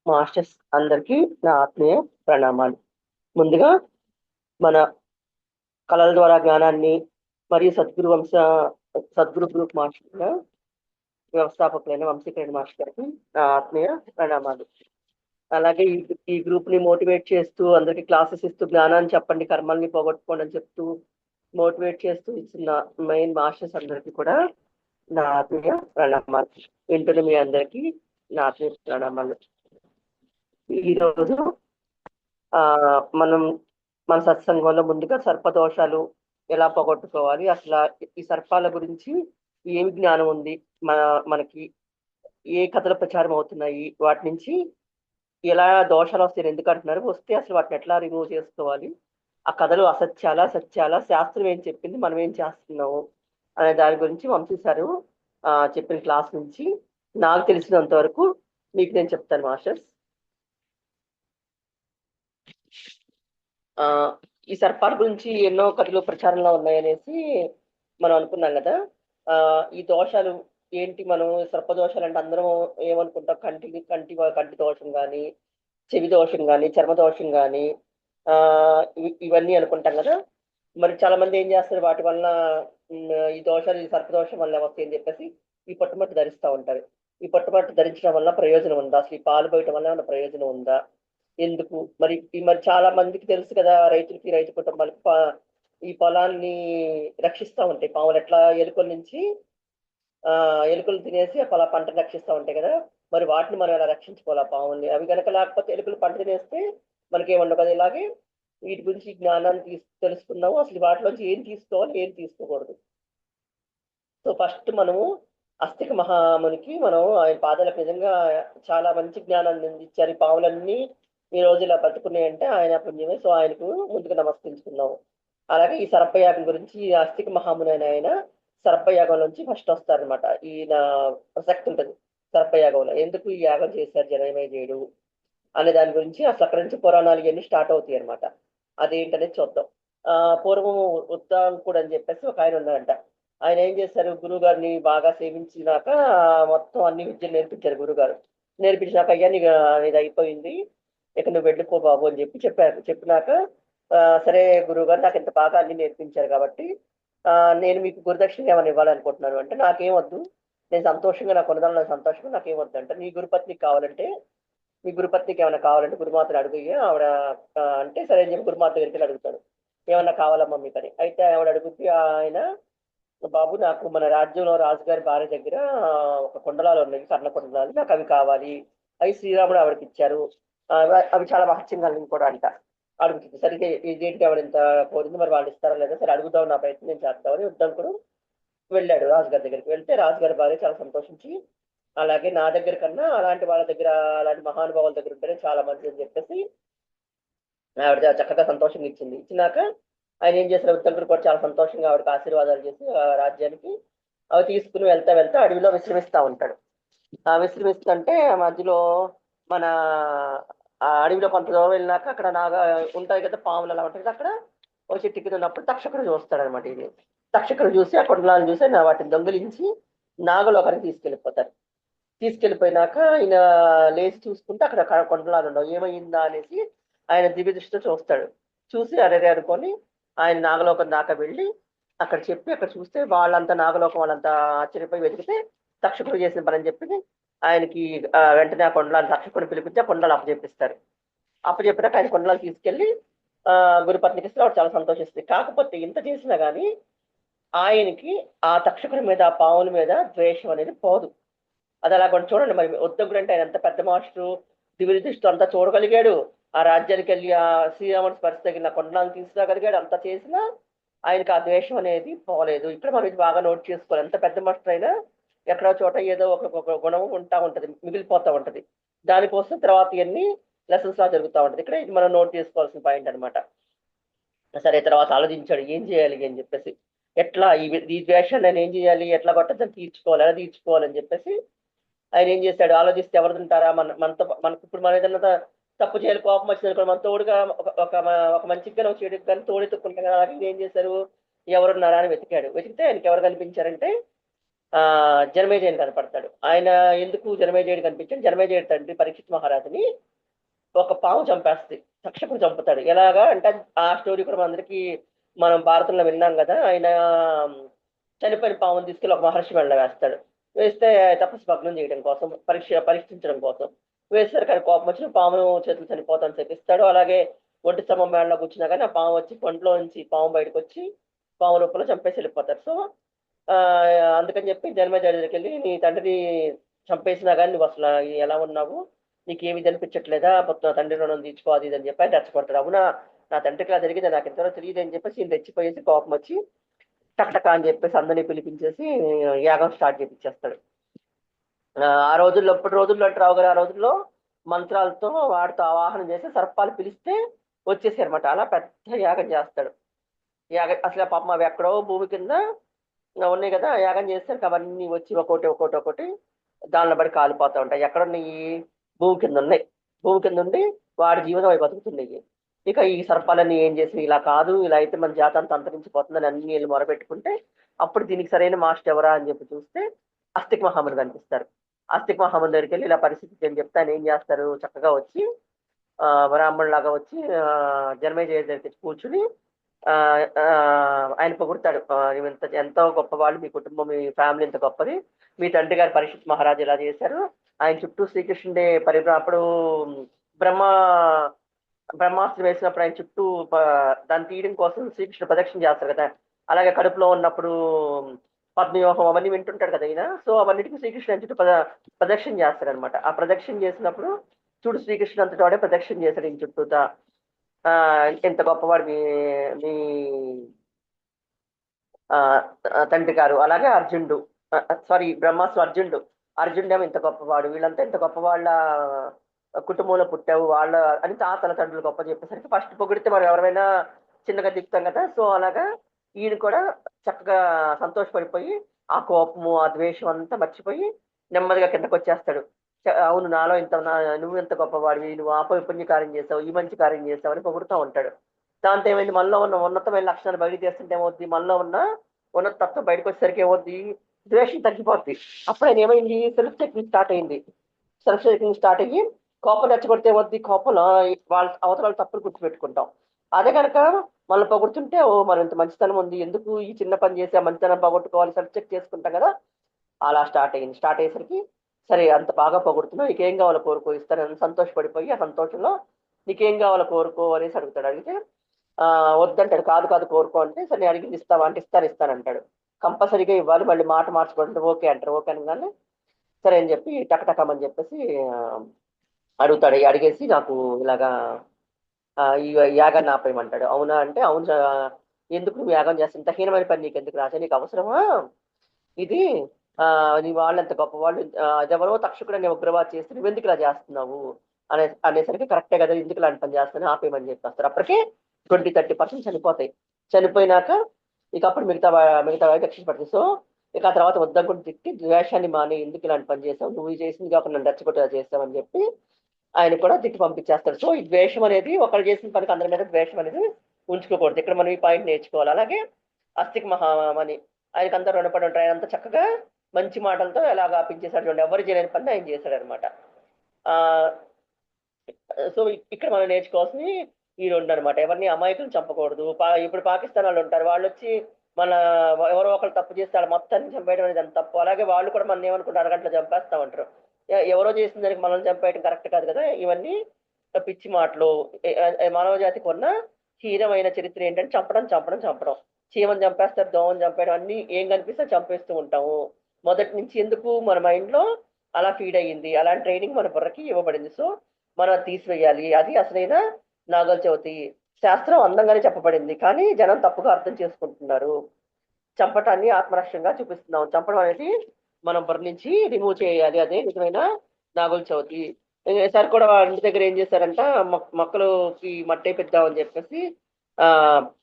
Masters అందరికీ నా ఆత్మీయ ప్రణామాలు. ముందుగా మన కళల ద్వారా జ్ఞానాన్ని మరియు సద్గురు గ్రూప్ మాస్టర్ వ్యవస్థాపకులైన వంశీకరణ మాస్టర్ గారికి నా ఆత్మీయ ప్రణామాలు. అలాగే ఈ గ్రూప్ ని మోటివేట్ చేస్తూ అందరికి క్లాసెస్ ఇస్తూ జ్ఞానాన్ని చెప్పండి, కర్మల్ని పోగొట్టుకోండి అని చెప్తూ మోటివేట్ చేస్తూ ఇచ్చిన మెయిన్ మాస్టర్స్ అందరికీ కూడా నా ఆత్మీయ ప్రణామాలు. వింటున్న మీ అందరికీ నా ఆత్మీయ ప్రణామాలు. ఈరోజు మనం మన సత్సంగంలో ముందుగా సర్పదోషాలు ఎలా పోగొట్టుకోవాలి, అసలు ఈ సర్పాల గురించి ఏమి జ్ఞానం ఉంది, మనకి ఏ కథలు ప్రచారం అవుతున్నాయి, వాటి నుంచి ఎలా దోషాలు వస్తాయి, ఎందుకు అంటున్నారు, వస్తే అసలు వాటిని ఎట్లా రిమూవ్ చేసుకోవాలి, ఆ కథలు అసత్యాలా సత్యాలా, శాస్త్రం ఏం చెప్పింది, మనం ఏం చేస్తున్నాము అనే దాని గురించి వంశీ సారు చెప్పిన క్లాస్ నుంచి నాకు తెలిసినంత వరకు మీకు నేను చెప్తాను మాస్టర్స్. ఈ సర్పాల గురించి ఎన్నో కథలు ప్రచారంలో ఉన్నాయనేసి మనం అనుకున్నాం కదా. ఈ దోషాలు ఏంటి, మనం సర్ప దోషాలు అంటే అందరం ఏమనుకుంటాం, కంటి దోషం కానీ, చెవి దోషం కానీ, చర్మ దోషం కానీ, ఇవన్నీ అనుకుంటాం కదా. మరి చాలా మంది ఏం చేస్తారు, వాటి వల్ల ఈ దోషాలు, ఈ సర్పదోషం వల్ల వస్తాయి అని చెప్పేసి ఈ పట్టుమట్టు ధరిస్తూ ఉంటారు. ఈ పట్టుమట్టు ధరించడం వల్ల ప్రయోజనం ఉందా, అసలు ఈ పాలు పోయటం వల్ల ఏమైనా ప్రయోజనం ఉందా, ఎందుకు మరి చాలా మందికి తెలుసు కదా, రైతులకి, రైతు కుటుంబాలకి ఈ పొలాన్ని రక్షిస్తూ ఉంటాయి పాములు. ఎట్లా ఎలుకల నుంచి ఎలుకలు తినేసి ఆ పంటను రక్షిస్తూ ఉంటాయి కదా. మరి వాటిని మనం ఎలా రక్షించుకోవాలి, ఆ పాముల్ని? అవి కనుక లేకపోతే ఎలుకలు పంట తినేస్తే మనకేముండవు కదా. ఇలాగే వీటి గురించి జ్ఞానాన్ని తెలుసుకుందాము, అసలు వాటిలోంచి ఏం తీసుకోవాలి, ఏం తీసుకోకూడదు. సో ఫస్ట్ మనము అస్తిక మహామునికి మనం ఆయన పాదాలకు నిజంగా చాలా మంచి జ్ఞానాన్ని అందించారు. ఈ పావులన్నీ ఈ రోజు ఇలా బతుకున్నాయంటే ఆయన పుణ్యమే. సో ఆయనకు ముందుకు నమస్కరించుకున్నాము. అలాగే ఈ సర్పయాగం గురించి, ఈ అస్తిక మహాముని ఆయన సర్పయాగం నుంచి ఫస్ట్ వస్తారనమాట. ఈయన ప్రసక్తి ఉంటుంది సర్పయాగంలో. ఎందుకు ఈ యాగం చేశారు జనమేజయుడు అనే దాని గురించి అసలు అక్కడి నుంచి పురాణాలు ఇవన్నీ స్టార్ట్ అవుతాయి అనమాట. అదేంటనేది చూద్దాం. పూర్వం ఉత్తాంకుడు అని చెప్పేసి ఒక ఆయన ఉన్నాడంట. ఆయన ఏం చేశారు, గురువు గారిని బాగా సేవించినాక మొత్తం అన్ని విద్యలు నేర్పించారు గురుగారు. నేర్పించినాక అయ్యా ఇది అయిపోయింది, ఇక నువ్వు వెళ్ళిపో బాబు అని చెప్పారు. చెప్పినాక సరే గురువు గారు నాకు ఇంత బాగా అన్ని నేర్పించారు కాబట్టి నేను మీకు గురుదక్షిణ ఏమైనా ఇవ్వాలనుకుంటున్నాను అంటే, నాకేం వద్దు, నేను సంతోషంగా నాకు ఉన్నదాన్ని సంతోషంగా నాకేం వద్దు అంటే, నీ గురుపత్నికి కావాలంటే, మీ గురుపత్నికి ఏమైనా కావాలంటే గురుమాతను అడుగు ఆవిడ అంటే సరే అని చెప్పి గురుమాత దగ్గరికి అడుగుతాడు, ఏమన్నా కావాలమ్మా మీకని. అయితే ఆవిడ అడుగుద్ది, ఆయన బాబు నాకు మన రాజ్యంలో రాజుగారి భార్య దగ్గర ఒక కుండలాలు ఉన్నాయి, కర్ణ కుండలాలు, నాకు అవి కావాలి. అవి శ్రీరాముడు ఆవిడకి ఇచ్చారు, అవి చాలా మహత్యం కలిగి కూడా అంట. అడుగుతుంది. సరిగ్గా ఇదేంటి ఆవిడ ఇంత కోరింది, మరి వాళ్ళు ఇస్తారా లేదా, సరే అడుగుదాం, నా ప్రయత్నం నేను చేద్దామని ఉద్దంకుడు వెళ్ళాడు రాజుగారి దగ్గరికి. వెళ్తే రాజుగారి భార్య చాలా సంతోషించి, అలాగే నా దగ్గర కన్నా అలాంటి వాళ్ళ దగ్గర, అలాంటి మహానుభావుల దగ్గర ఉంటేనే చాలా మంచిది అని చెప్పేసి ఆవిడ చక్కగా సంతోషంగా ఇచ్చినాక ఆయన ఏం చేశారు, ఉత్తరుడు కూడా చాలా సంతోషంగా ఆవిడకి ఆశీర్వాదాలు చేసి ఆ రాజ్యానికి అవి తీసుకుని వెళ్తా అడవిలో విశ్రమిస్తూ ఉంటాడు. విశ్రమిస్తుంటే మధ్యలో మన ఆ అడవిలో కొంత దూరం వెళ్ళినాక అక్కడ నాగా ఉంటాయి కదా, పాములు అలా ఉంటాయి కదా, అక్కడ ఒక చెట్టు కింద ఉన్నప్పుడు తక్షకుడు చూస్తాడు అనమాట. ఇది తక్షకుడు చూసి ఆ కొండలను చూసి వాటిని దొంగిలించి నాగలోకానికి తీసుకెళ్ళిపోయినాక ఈయన లేచి చూసుకుంటే అక్కడ కొండలాలు ఉండవు. ఏమైందా అనేసి ఆయన దివ్య దృష్టితో చూస్తాడు. చూసి అరే అనుకొని ఆయన నాగలోకం దాకా వెళ్ళి అక్కడ చెప్పి, అక్కడ చూస్తే వాళ్ళంతా నాగలోకం వాళ్ళంతా ఆశ్చర్యపోయి వెతికితే తక్షకుడు చేసిన పని అని చెప్పి ఆయనకి వెంటనే ఆ కొండలాలు తక్షకుడు పిలిపించి ఆ కొండలు అప్పచెప్పినాక ఆయన కొండలాలు తీసుకెళ్లి గురుపత్నికి ఇస్తే ఆవిడ చాలా సంతోషిస్తుంది. కాకపోతే ఇంత చేసినా గానీ ఆయనకి ఆ తక్షకుడి మీద, ఆ పావుల మీద ద్వేషం అనేది పోదు. అది అలా కొంచెం చూడండి. మరి ఉద్దగుడు అంటే ఆయన ఎంత పెద్ద మాస్టరు, దివ్య దృష్టితో అంతా చూడగలిగాడు, ఆ రాజ్యానికి వెళ్ళి ఆ శ్రీరాముడి స్పర్శ తగిన కొండలను తీసుకురాగలిగాడు. అంతా చేసినా ఆయనకి ఆ ద్వేషం అనేది పోలేదు. ఇక్కడ మనం ఇది బాగా నోట్ చేసుకోవాలి. ఎంత పెద్ద మాస్టర్ అయినా ఎక్కడో చోట ఏదో ఒక గుణం ఉంటది, మిగిలిపోతా ఉంటది. దానికోసం తర్వాత ఇవన్నీ లెసన్స్ లా జరుగుతూ ఉంటది. ఇక్కడ ఇది మనం నోట్ చేసుకోవాల్సిన పాయింట్ అనమాట. సరే తర్వాత ఆలోచించాడు ఏం చేయాలి అని చెప్పేసి, ఎట్లా ఈ ద్వేషాన్ని నేను ఏం చేయాలి, ఎట్లా కొట్టదని తీర్చుకోవాలి, ఎలా తీర్చుకోవాలని చెప్పేసి ఆయన ఏం చేశాడు, ఆలోచిస్తే ఎవరు తింటారా, మనకు ఇప్పుడు మన ఏదైనా తప్పు చేయాలి, కోపం వచ్చింది అనుకో, మన తోడుగా ఒక మంచికి కానీ ఒక చెడుకి కానీ తోడెత్తుకుంటాం కదా. ఏం చేశారు, ఎవరున్నారా అని వెతికాడు. వెతికితే ఆయనకి ఎవరు కనిపించారంటే జనమేజయుడు కనపడతాడు. ఆయన ఎందుకు జనమేజయుడు కనిపించాడు? జనమేజయుడు తండ్రి పరీక్షిత్ మహారాజుని ఒక పాము చంపేస్తుంది, తక్షకుడు చంపుతాడు. ఎలాగా అంటే ఆ స్టోరీ కూడా మనందరికీ మనం భారతంలో విన్నాం కదా. ఆయన చనిపోయిన పాముని తీసుకెళ్ళి ఒక మహర్షి మెడలో వేస్తాడు. వేస్తే తపస్సు భగ్నం చేయడం కోసం, పరీక్షించడం కోసం వేస్తారు. కానీ కోపం వచ్చిన పామును చేతులు చనిపోతాను చెప్పిస్తాడు. అలాగే ఒంటి స్తంభం మేడలో కూర్చున్నా కానీ ఆ పాము వచ్చి పంట్లో నుంచి పాము బయటకు వచ్చి పాము రూపంలో చంపేసి వెళ్ళిపోతారు. సో ఆ, అందుకని చెప్పి జన్మేజయ దగ్గరికి వెళ్ళి, నీ తండ్రిని చంపేసినా కానీ నువ్వు అసలు ఎలా ఉన్నావు, నీకేమి అనిపించట్లేదా, మొత్తం తండ్రి రుణం తీర్చుకోవాలి ఇది అని చెప్పి ఆయన రెచ్చగొడతాడు. అవునా, నా తండ్రికి ఇలా జరిగింది నాకు ఎంతలో తెలియదు అని చెప్పేసి ఈయన రెచ్చిపోయేసి కోపం వచ్చి టక్టక అని చెప్పేసి అందరినీ పిలిపించేసి యాగం స్టార్ట్ చేపించేస్తాడు. ఆ రోజుల్లో, ఇప్పటి రోజుల్లో అంటే రావు గారు, ఆ రోజుల్లో మంత్రాలతో వాడితో ఆవాహనం చేసి సర్పాలు పిలిస్తే వచ్చేసాయి అనమాట. అలా పెద్ద యాగం చేస్తాడు. అసలు పాపం అవి ఎక్కడో భూమి కింద ఉన్నాయి కదా, యాగం చేస్తారు. అవన్నీ వచ్చి ఒక్కోటి ఒక్కోటి ఒక్కోటి దానిలో పడి కాలిపోతూ ఉంటాయి. ఎక్కడున్నాయి? భూమి కింద ఉన్నాయి. భూమి కింద ఉండి వాడి జీవితం అవి బతుకుతున్నాయి. ఇక ఈ సర్పాలన్నీ ఏం చేసి, ఇలా కాదు, ఇలా అయితే మన జాతి అంతా అంతరించిపోతుందని అన్ని వీళ్ళు మొరపెట్టుకుంటే అప్పుడు దీనికి సరైన మాస్టర్ ఎవరా అని చెప్పి చూస్తే అస్తిక్ మహాముని కనిపిస్తారు. అస్తిక్ మహాముని దగ్గరికి వెళ్ళి ఇలా పరిస్థితి అని చెప్తే ఆయన ఏం చేస్తారు, చక్కగా వచ్చి బ్రాహ్మణులాగా లాగా వచ్చి జన్మేజయ దగ్గరికి కూర్చుని ఆ ఆ, ఆయన పొగుడతాడు. "నువ్వు ఎంతో గొప్పవాళ్ళు, మీ కుటుంబం, మీ ఫ్యామిలీ ఇంత గొప్పది, మీ తండ్రి గారు పరీక్షిత్ మహారాజు ఇలా చేశారు, ఆయన చుట్టూ శ్రీకృష్ణుడే అప్పుడు బ్రహ్మ బ్రహ్మాస్త్రం వేసినప్పుడు ఆయన చుట్టూ దాన్ని తీయడం కోసం శ్రీకృష్ణుడు ప్రదక్షిణ చేస్తారు కదా. అలాగే కడుపులో ఉన్నప్పుడు పద్మవ్యూహం అవన్నీ వింటుంటాడు కదా ఈయన. సో అవన్నిటికీ శ్రీకృష్ణుడు ఆయన చుట్టూ ప్రదక్షిణ చేస్తాడు అనమాట. ఆ ప్రదక్షిణ చేసినప్పుడు చూడు శ్రీకృష్ణుడు అంతటి వాడే ప్రదక్షిణ చేశాడు ఈయన చుట్టూతా. ఆ ఎంత గొప్పవాడు మీ మీ ఆ తండ్రి గారు. అలాగే అర్జునుడు, సారీ బ్రహ్మాస్త్రం అర్జునుడు, అర్జునుడేమో ఇంత గొప్పవాడు, వీళ్ళంతా ఇంత గొప్ప వాళ్ళ కుటుంబంలో పుట్టావు వాళ్ళ అని తాతల తండ్రులు గొప్ప చెప్పేసరికి ఫస్ట్ పొగిడితే మనం ఎవరైనా చిన్నగా దిగుతాం కదా. సో అలాగా ఈయన కూడా చక్కగా సంతోషపడిపోయి ఆ కోపము ఆ ద్వేషం అంతా మర్చిపోయి నెమ్మదిగా కిందకు వచ్చేస్తాడు. అవును, నాలో ఇంత నువ్వు ఎంత గొప్పవాడివి, నువ్వు ఆ పుణ్య చేసావు, ఈ మంచి కార్యం చేసావు అని పొగుడుతూ ఉంటాడు. దాంతో ఏమైంది, మనలో ఉన్న ఉన్నతమైన లక్షణాలు బయట చేస్తుంటే ఏమవుద్ది, మనలో ఉన్న ఉన్నత తత్వం బయటకు వచ్చేసరికి ఏమవుద్ది, ద్వేషం తగ్గిపోద్ది. అప్పుడు ఆయన ఏమైంది, సెల్ఫ్ చెకింగ్ స్టార్ట్ అయింది. సెల్ఫ్ చెకింగ్ స్టార్ట్ అయ్యి కోపం రెచ్చగొడితే ఏమవుద్ది, కోపంలో వాళ్ళ అవతల తప్పులు గుర్తుపెట్టుకుంటాం. అదే కనుక మనం పొగుడుతుంటే, ఓ మనం ఇంత మంచితనం ఉంది, ఎందుకు ఈ చిన్న పని చేసి ఆ మంచితనం పోగొట్టుకోవాలి, సెల్ఫ్ చెక్ చేసుకుంటాం కదా. అలా స్టార్ట్ అయ్యింది. స్టార్ట్ అయ్యేసరికి సరే అంత బాగా పొగుడుతున్నావు, నీకేం కావాలో కోరుకో ఇస్తానని సంతోషపడిపోయి ఆ సంతోషంలో నీకేం కావాలో కోరుకో అనేసి అడుగుతాడు. అడిగితే వద్దంటాడు. కాదు కాదు కోరుకో అంటే, సరే నేను అడిగింది ఇస్తావా అంటే ఇస్తానంటాడు. కంపల్సరీగా ఇవ్వాలి, మళ్ళీ మాట మార్చుకుంటే ఓకే అంటారు. ఓకే అనగానే సరే అని చెప్పి టకటకమని చెప్పేసి అడుగుతాడు. అడిగేసి నాకు ఇలాగా ఈ యాగాన్ని ఆపేయమంటాడు. అవునా అంటే, అవును ఎందుకు నువ్వు యాగం చేస్తా, ఇంత హీనమైన పని నీకు ఎందుకు రాజా, నీకు అవసరమా ఇది, నీ వాళ్ళు ఎంత గొప్ప వాళ్ళు, అదెవరో తక్షకుడు అనే ఉగ్రవాద చేస్తే నువ్వు ఎందుకు ఇలా చేస్తున్నావు అనేసరికి కరెక్టే కదా, ఎందుకు ఇలాంటి పని చేస్తాను ఆపేయమని చెప్పేస్తారు. అప్పటికే 20-30% చనిపోతాయి. చనిపోయినాక ఇక అప్పుడు మిగతా వాళ్ళకి రక్షణ పడుతుంది. సో ఇక ఆ తర్వాత వద్దనుకుంటే తిట్టి, ద్వేషాన్ని మాని, ఎందుకు ఇలాంటి పని చేసావు, నువ్వు చేసింది కాకుండా నన్ను రెచ్చగొట్టేలా చేస్తావని చెప్పి ఆయన కూడా తిట్టి పంపించేస్తాడు. సో ఈ ద్వేషం అనేది, ఒకరు చేసిన పనికి అందరి మీద ద్వేషం అనేది ఉంచుకోకూడదు. ఇక్కడ మనం ఈ పాయింట్ నేర్చుకోవాలి. అలాగే అస్తిక్ మహామని, ఆయనకు అంతా రుణపడి ఉంటారు. ఆయన అంతా చక్కగా మంచి మాటలతో ఎలాగ ఆపించేశాడు చూడండి, ఎవరు చేయలేని పని ఆయన చేశాడు అనమాట. ఆ సో ఇక్కడ మనం నేర్చుకోవాల్సింది ఈ రెండు అనమాట. ఎవరిని అమాయకులు చంపకూడదు. ఇప్పుడు పాకిస్తాన్ వాళ్ళు ఉంటారు, వాళ్ళు వచ్చి మన ఎవరో ఒకరు తప్పు చేస్తే వాళ్ళ మొత్తాన్ని చంపేయడం అనేది అంత తప్పు. అలాగే వాళ్ళు కూడా మనం ఏమనుకుంటారు, అరగంటలో చంపేస్తా ఉంటారు. ఎవరో చేసిన దానికి మనం చంపేయడం కరెక్ట్ కాదు కదా. ఇవన్నీ పిచ్చి మాటలు. మానవ జాతికి ఉన్న హీనమైన చరిత్ర ఏంటంటే చంపడం చంపడం చంపడం. చీమని చంపేస్తారు, దోమని చంపేయడం, అన్ని ఏం కనిపిస్తే చంపేస్తూ ఉంటాము. మొదటి నుంచి ఎందుకు మన మైండ్ లో అలా ఫీడ్ అయ్యింది, అలాంటి ట్రైనింగ్ మన బుర్రకి ఇవ్వబడింది. సో మనం అది తీసివేయాలి. అది అసలైన నాగల చవితి. శాస్త్రం అందంగానే చెప్పబడింది, కానీ జనం తప్పుగా అర్థం చేసుకుంటున్నారు. చంపటాన్ని ఆత్మరక్షంగా చూపిస్తున్నాం. చంపడం అనేది మనం బుర్ర నుంచి రిమూవ్ చేయాలి, అదే నిజమైన నాగుల చవితి. ఈసారి కూడా వాళ్ళ ఇంటి దగ్గర ఏం చేశారంట, మొక్కలకి మట్టి వేపిద్దామని చెప్పేసి ఆ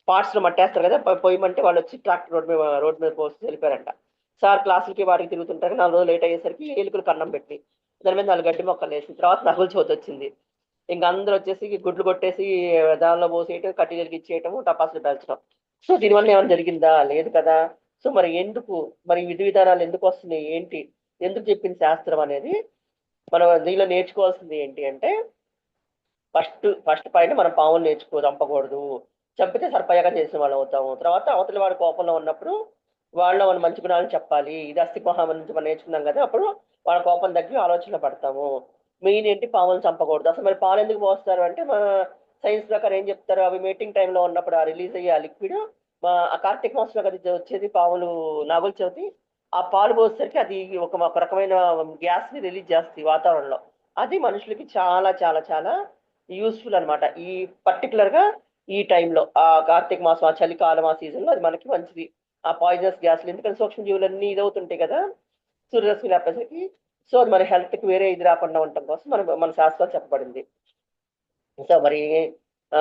పార్ట్స్ లో మట్టేస్తారు కదా, పోయమంటే వాళ్ళు వచ్చి ట్రాక్టర్ రోడ్ మీద పోసి వెళ్ళిపోయారంట. సార్ క్లాసులకి వాటికి తిరుగుతుంటారు, 4 రోజులు లేట్ అయ్యేసరికి ఎలుకలు కన్నం పెట్టి దాని మీద 4 గడ్డి మొక్కలు వేసిన తర్వాత నాగుల చవితి వచ్చింది. ఇంకా అందరూ వచ్చేసి గుడ్లు కొట్టేసి దానిలో పోసేయటం, కట్టి జరిగి ఇచ్చేయటం, టపాసులు పేల్చడం. సో దీనివల్ల ఏమైనా జరిగిందా? లేదు కదా. సో మరి ఎందుకు, మరి విధి విధానాలు ఎందుకు వస్తున్నాయి, ఏంటి, ఎందుకు చెప్పింది శాస్త్రం అనేది మనం దీనిలో నేర్చుకోవాల్సింది ఏంటి అంటే, ఫస్ట్ పైన మనం పాములు చంపకూడదు. చంపితే సర్పయాగం చేసిన వాళ్ళు అవుతాము. తర్వాత అవతలి వాడి కోపంలో ఉన్నప్పుడు వాళ్ళలో మన మంచి గుణాలను చెప్పాలి. ఇది అస్థి మహామని నుంచి మనం నేర్చుకున్నాం కదా, అప్పుడు వాళ్ళ కోపం తగ్గి ఆలోచన పడతాము. మెయిన్ ఏంటి, పాములను చంపకూడదు. అసలు మరి పాలు ఎందుకు పోస్తారు అంటే, మన సైన్స్ ప్రకారం ఏం చెప్తారు, అవి మీటింగ్ టైంలో ఉన్నప్పుడు ఆ రిలీజ్ అయ్యే ఆ లిక్విడ్ ఆ కార్తీక మాసంలో కదా ఇది వచ్చేది పాములు, నాగుల చవితి. ఆ పాలు పోసేసరికి అది ఒక రకమైన గ్యాస్ ని రిలీజ్ చేస్తుంది వాతావరణంలో. అది మనుషులకి చాలా చాలా చాలా యూస్ఫుల్ అన్నమాట. ఈ పర్టికులర్ గా ఈ టైంలో ఆ కార్తీక మాసం, ఆ చలికాలం, ఆ సీజన్ లో అది మనకి మంచిది. ఆ పాయిజనస్ గ్యాస్లు, ఎందుకంటే సూక్ష్మజీవులన్నీ ఇదవుతుంటాయి కదా సూర్యరశ్మి లేపేసరికి. సో అది మన హెల్త్ కి వేరే ఇది రాకుండా ఉండటం కోసం మన శాస్త్రాలు చెప్పబడింది. సో మరి ఆ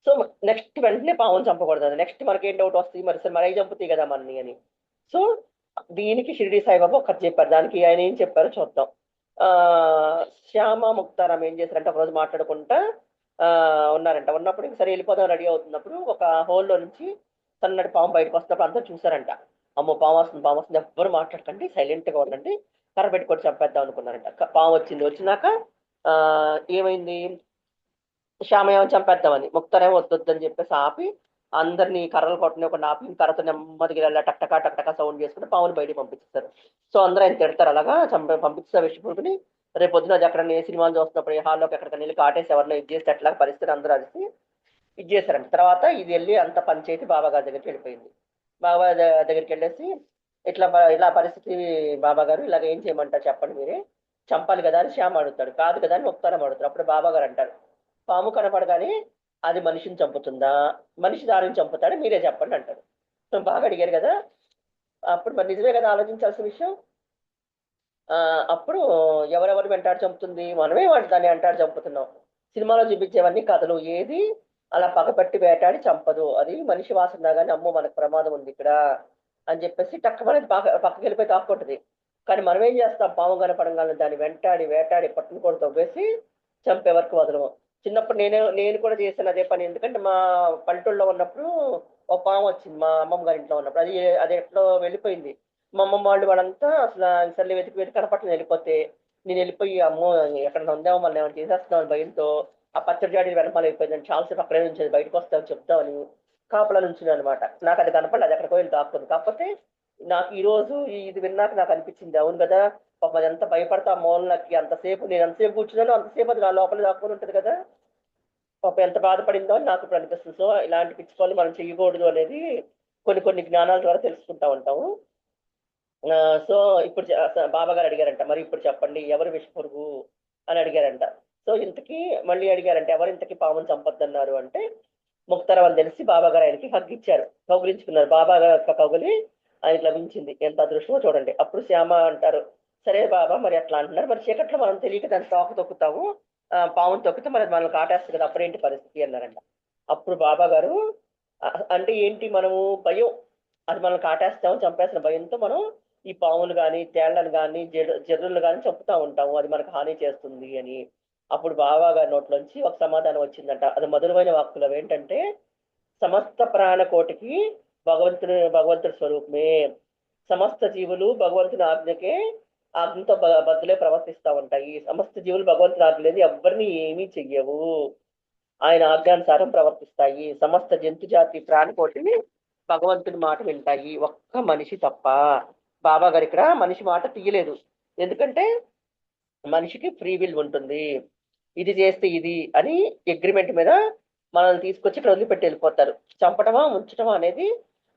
సో నెక్స్ట్ వెంటనే పావును చంపకూడదు. నెక్స్ట్ మనకి ఏం డౌట్ వస్తుంది, మరి సరే మరి అవి చంపుతాయి కదా మనని అని. సో దీనికి షిరిడి సాయిబాబా ఒకటి చెప్పారు, దానికి ఆయన ఏం చెప్పారో చూద్దాం. ఆ శ్యామ ముక్తారాం ఏం చేశారంటే, ఒక రోజు మాట్లాడుకుంటా ఆ ఉన్నారంట. ఉన్నప్పుడు ఇంక సరే వెళ్ళిపోదాం రెడీ అవుతున్నప్పుడు ఒక హోల్లో నుంచి సన్నటి పాము బయటకు వస్తున్నప్పుడు అందరూ చూసారంట. అమ్మో పాము వస్తుంది, పాము వస్తుంది, ఎవ్వరు మాట్లాడకండి, సైలెంట్ గా ఉండండి, కర్ర పెట్టుకొని చంపేద్దాం అనుకున్నారంట. పాము వచ్చింది. వచ్చినాక ఆ ఏమైంది, శ్యామయేమో చంపేద్దామని, ముక్తారేమో వద్దొద్దని చెప్పేసి ఆపి అందరినీ కర్రలు కొట్టనివ్వకుండా ఆపి కర్రతో నెమ్మదిగా ఇలా టక్టకా టక్టకా సౌండ్ చేసుకుంటే పావుని బయటికి పంపించేస్తారు. సో అందరూ ఆయన తిడతారు, అలాగా పంపిస్తారు విష్ణుపుడిని. రేపు పొద్దున అది అక్కడ ఏ సినిమాలు చూస్తున్నప్పుడు ఏ హాల్లోకి ఎక్కడికైనా వెళ్ళి కాటేసి ఎవరినో ఇది చేస్తే అట్లా పరిస్థితి అందరూ అరిసి ఇది చేశారంట. తర్వాత ఇది వెళ్ళి అంత పంచాయతీ బాబా గారి దగ్గరికి వెళ్ళిపోయింది. బాబా దగ్గరికి వెళ్ళేసి ఇలా పరిస్థితి బాబా గారు, ఇలాగ ఏం చేయమంటారు చెప్పండి మీరే, చంపాలి కదా అని శ్యామ అడుగుతాడు. కాదు కదా అని ముక్తారం అడుగుతాడు. అప్పుడు బాబా గారు అంటారు, పాము కనపడగానే అది మనిషిని చంపుతుందా, మనిషి దారిని చంపుతాడా, మీరే చెప్పండి అంటాడు. సో బాగా అడిగారు కదా, అప్పుడు మరి నిజమే కదా ఆలోచించాల్సిన విషయం. ఆ అప్పుడు ఎవరెవరు వెంటాడు చంపుతుంది, మనమే దాన్ని వెంటాడు చంపుతున్నాం. సినిమాలో చూపించేవన్నీ కథలు, ఏది అలా పగపట్టి వేటాడి చంపదు, అది మనిషి వాసన కానీ అమ్మో మనకు ప్రమాదం ఉంది ఇక్కడ అని చెప్పేసి టక్కమనేది పక్కకి వెళ్ళిపోయి తాక్కుంటుంది. కానీ మనం ఏం చేస్తాం, పాము కనపడంగానే దాన్ని వెంటాడి వేటాడి పట్టును కూడా తవ్వేసి చంపే వరకు వదలము. చిన్నప్పుడు నేను కూడా చేశాను అదే పని. ఎందుకంటే మా పల్లెటూళ్ళలో ఉన్నప్పుడు ఒక పాము వచ్చింది మా అమ్మమ్మ గారి ఇంట్లో ఉన్నప్పుడు. అది ఎట్లో వెళ్ళిపోయింది. మా అమ్మమ్మ వాళ్ళంతా అసలు సర్లే వెతికి వెతికి కనపట్లేదు వెళ్ళిపోతే, నేను వెళ్ళిపోయి అమ్మో ఎక్కడ ఉందేమో మళ్ళీ ఏమైనా చేసేస్తున్నాను భయంతో ఆ పచ్చడి జాడి వెనకాల వెళ్ళిపోయిందని చాలాసేపు అక్కడే నుంచి బయటకు వస్తామని చెప్తామని కాపలా నుంచి అనమాట. నాకు అది కనపడలేదు, అది ఎక్కడికో వెళ్ళి దాక్కుంది. కాకపోతే నాకు ఈ రోజు ఇది విన్నాక నాకు అనిపించింది, అవును కదా పాప అది ఎంత భయపడతా మూలనకి, అంతసేపు నేను ఎంతసేపు కూర్చున్నాను అంతసేపు అది నా లోపల దాక్కుని ఉంటుంది కదా, పాప ఎంత బాధపడిందో అని నాకు ఇప్పుడు అనిపిస్తుంది. సో ఇలాంటి పిచ్చి పనులు మనం చేయకూడదు అనేది కొన్ని కొన్ని జ్ఞానాల ద్వారా తెలుసుకుంటా ఉంటాము. ఆ, సో ఇప్పుడు బాబా గారు అడిగారంట, మరి ఇప్పుడు చెప్పండి ఎవరు విషపురుగు అని అడిగారంట. సో ఇంతకీ మళ్ళీ అడిగారంటే, ఎవరు ఇంతకీ పాముని చంపొద్దన్నారు అంటే, ముక్తారం అని తెలిసి బాబా గారు ఆయనకి హగ్ ఇచ్చారు, కౌగులించుకున్నారు. బాబా గారు యొక్క కౌగులి ఆయనకి లభించింది. ఎంత అదృష్టమో చూడండి. అప్పుడు శ్యామ అంటారు, సరే బాబా మరి అట్లా అంటున్నారు, మరి చీకట్లో మనం తెలియక దాన్ని తోక తొక్కుతాము, పాముని తొక్కితే మరి మనల్ని కాటేస్తుంది కదా, అప్పుడేంటి పరిస్థితి అన్నారంట. అప్పుడు బాబా గారు అంటే ఏంటి, మనము భయం, అది మనల్ని కాటేస్తాము చంపేసిన భయంతో మనం ఈ పాములు కానీ తేళ్లను కానీ జర్రులు కానీ చంపుతా ఉంటాము, అది మనకు హాని చేస్తుంది అని. అప్పుడు బాబా గారి నోట్లోంచి ఒక సమాధానం వచ్చిందంట, అది మధురమైన వాక్కులు. అవి ఏంటంటే, సమస్త ప్రాణకోటికి భగవంతుడి స్వరూపమే, సమస్త జీవులు భగవంతుని ఆజ్ఞకే ఆజ్ఞతో బద్దులే ప్రవర్తిస్తూ ఉంటాయి. సమస్త జీవులు భగవంతుని ఆజ్ఞ లేదు ఎవరిని ఏమీ చెయ్యవు, ఆయన ఆజ్ఞానుసారం ప్రవర్తిస్తాయి. సమస్త జంతు జాతి ప్రాణికోటిని భగవంతుని మాట వింటాయి, ఒక్క మనిషి తప్ప. బాబా గారు ఇక్కడ మనిషి మాట తీయలేదు, ఎందుకంటే మనిషికి ఫ్రీ విల్ ఉంటుంది. ఇది చేస్తే ఇది అని అగ్రిమెంట్ మీద మనల్ని తీసుకొచ్చి ఇక్కడ వదిలిపెట్టి వెళ్ళిపోతారు. చంపటమా ఉంచటమా అనేది